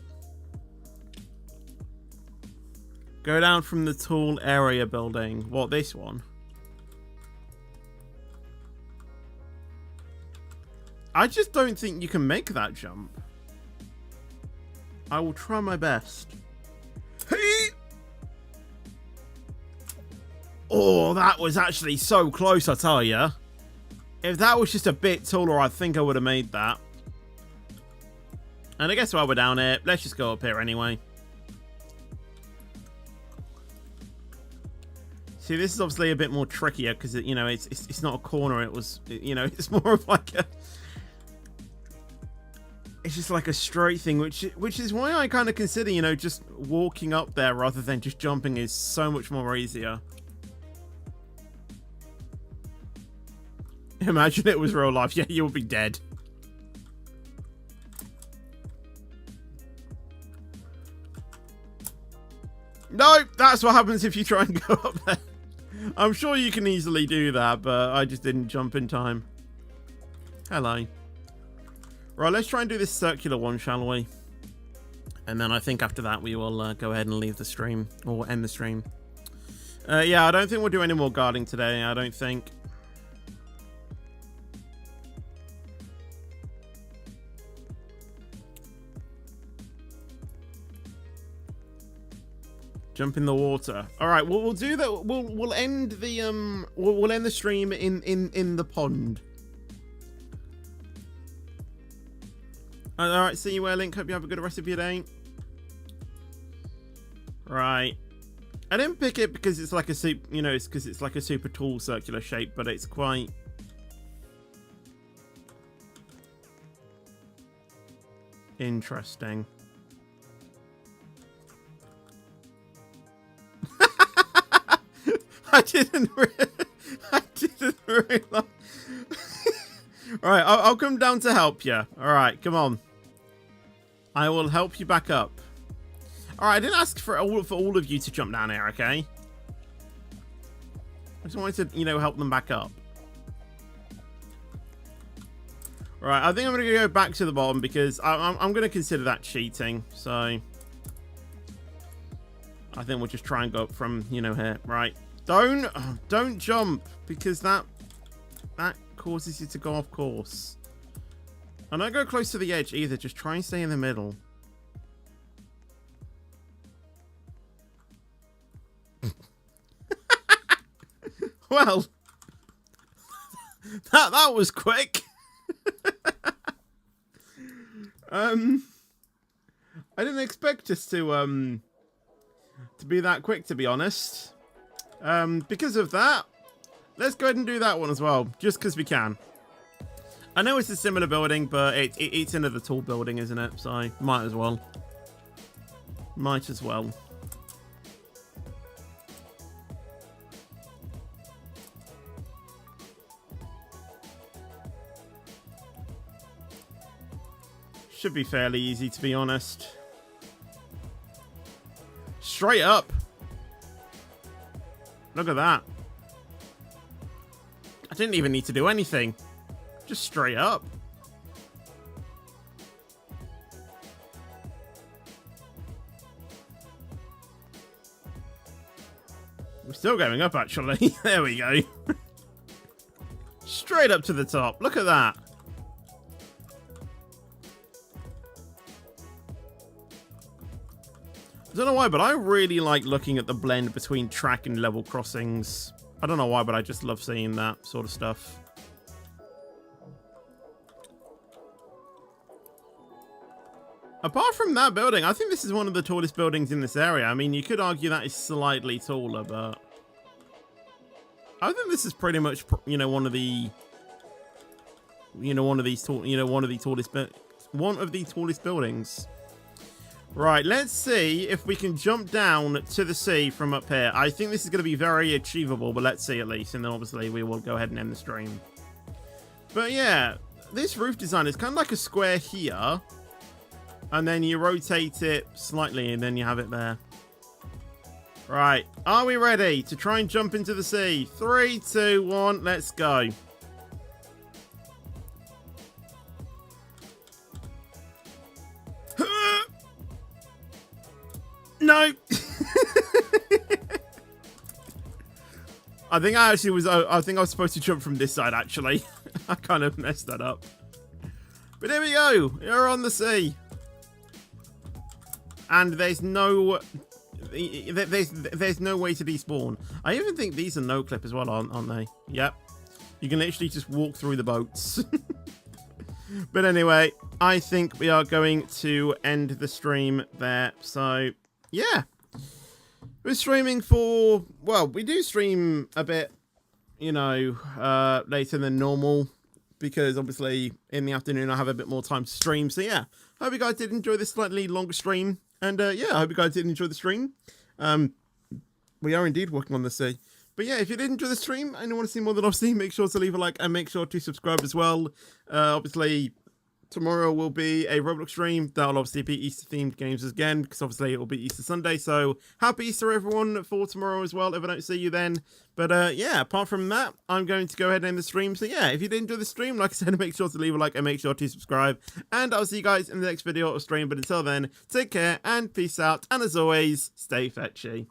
Go down from the tool area building. What, this one? I just don't think you can make that jump. I will try my best. Hey! Oh, that was actually so close, I tell ya. If that was just a bit taller, I think I would have made that. And I guess while we're down here, let's just go up here anyway. See, this is obviously a bit more trickier because you know it's not a corner. It's more of like a. It's just like a straight thing, which is why I kind of consider, just walking up there rather than just jumping is so much more easier. Imagine it was real life. Yeah, you'll be dead. No, that's what happens if you try and go up there. I'm sure you can easily do that, but I just didn't jump in time. Hello. Right, let's try and do this circular one, shall we? And then I think after that we will go ahead and leave the stream, or end the stream. Yeah, I don't think we'll do any more guarding today, I don't think. Jump in the water. All right, we'll do that. We'll end the we'll end the stream in the pond. Alright, see you where, Link. Hope you have a good rest of your day. Right. I didn't pick it because it's like a super, you know, it's because it's like a super tall circular shape, but it's quite interesting. I didn't realize. Alright, I'll come down to help you. Alright, come on. I will help you back up. Alright, I didn't ask for all of you to jump down here, okay? I just wanted to, you know, help them back up. Alright, I think I'm going to go back to the bottom because I'm going to consider that cheating. So, I think we'll just try and go up from, you know, here. Right. Don't jump because that causes you to go off course. And don't go close to the edge either. Just try and stay in the middle. Well, that was quick. I didn't expect us to be that quick, to be honest. Because of that, let's go ahead and do that one as well, just because we can. I know it's a similar building, but it's another tall building, isn't it? So might as well. Might as well. Should be fairly easy, to be honest. Straight up. Look at that. I didn't even need to do anything. Just straight up. We're still going up, actually. There we go. Straight up to the top. Look at that. I don't know why, but I really like looking at the blend between track and level crossings. I don't know why, but I just love seeing that sort of stuff. Apart from that building, I think this is one of the tallest buildings in this area. I mean, you could argue that is slightly taller, but I think this is pretty much, you know, one of the tallest buildings. Right, let's see if we can jump down to the sea from up here. I think this is going to be very achievable, but let's see at least. And then obviously we will go ahead and end the stream. But yeah, this roof design is kind of like a square here. And then you rotate it slightly and then you have it there. Right, are we ready to try and jump into the sea? 3, 2, 1, let's go. No. I think I was supposed to jump from this side, actually. I kind of messed that up. But here we go. You're on the sea. And there's no way to despawn. I even think these are no clip as well, aren't they? Yep. You can literally just walk through the boats. But anyway, I think we are going to end the stream there. So yeah, we're streaming for, well, we do stream a bit, you know, later than normal because obviously in the afternoon I have a bit more time to stream. So yeah, hope you guys did enjoy this slightly longer stream, and yeah, I hope you guys did enjoy the stream. We are indeed working on the sea. But yeah, if you did enjoy the stream and you want to see more than obviously, make sure to leave a like and make sure to subscribe as well. Obviously, tomorrow will be a Roblox stream. That'll obviously be Easter-themed games again, because obviously it will be Easter Sunday. So happy Easter, everyone, for tomorrow as well, if I don't see you then. But yeah, apart from that, I'm going to go ahead and end the stream. So yeah, if you did enjoy the stream, like I said, make sure to leave a like and make sure to subscribe. And I'll see you guys in the next video or stream. But until then, take care and peace out. And as always, stay fetchy.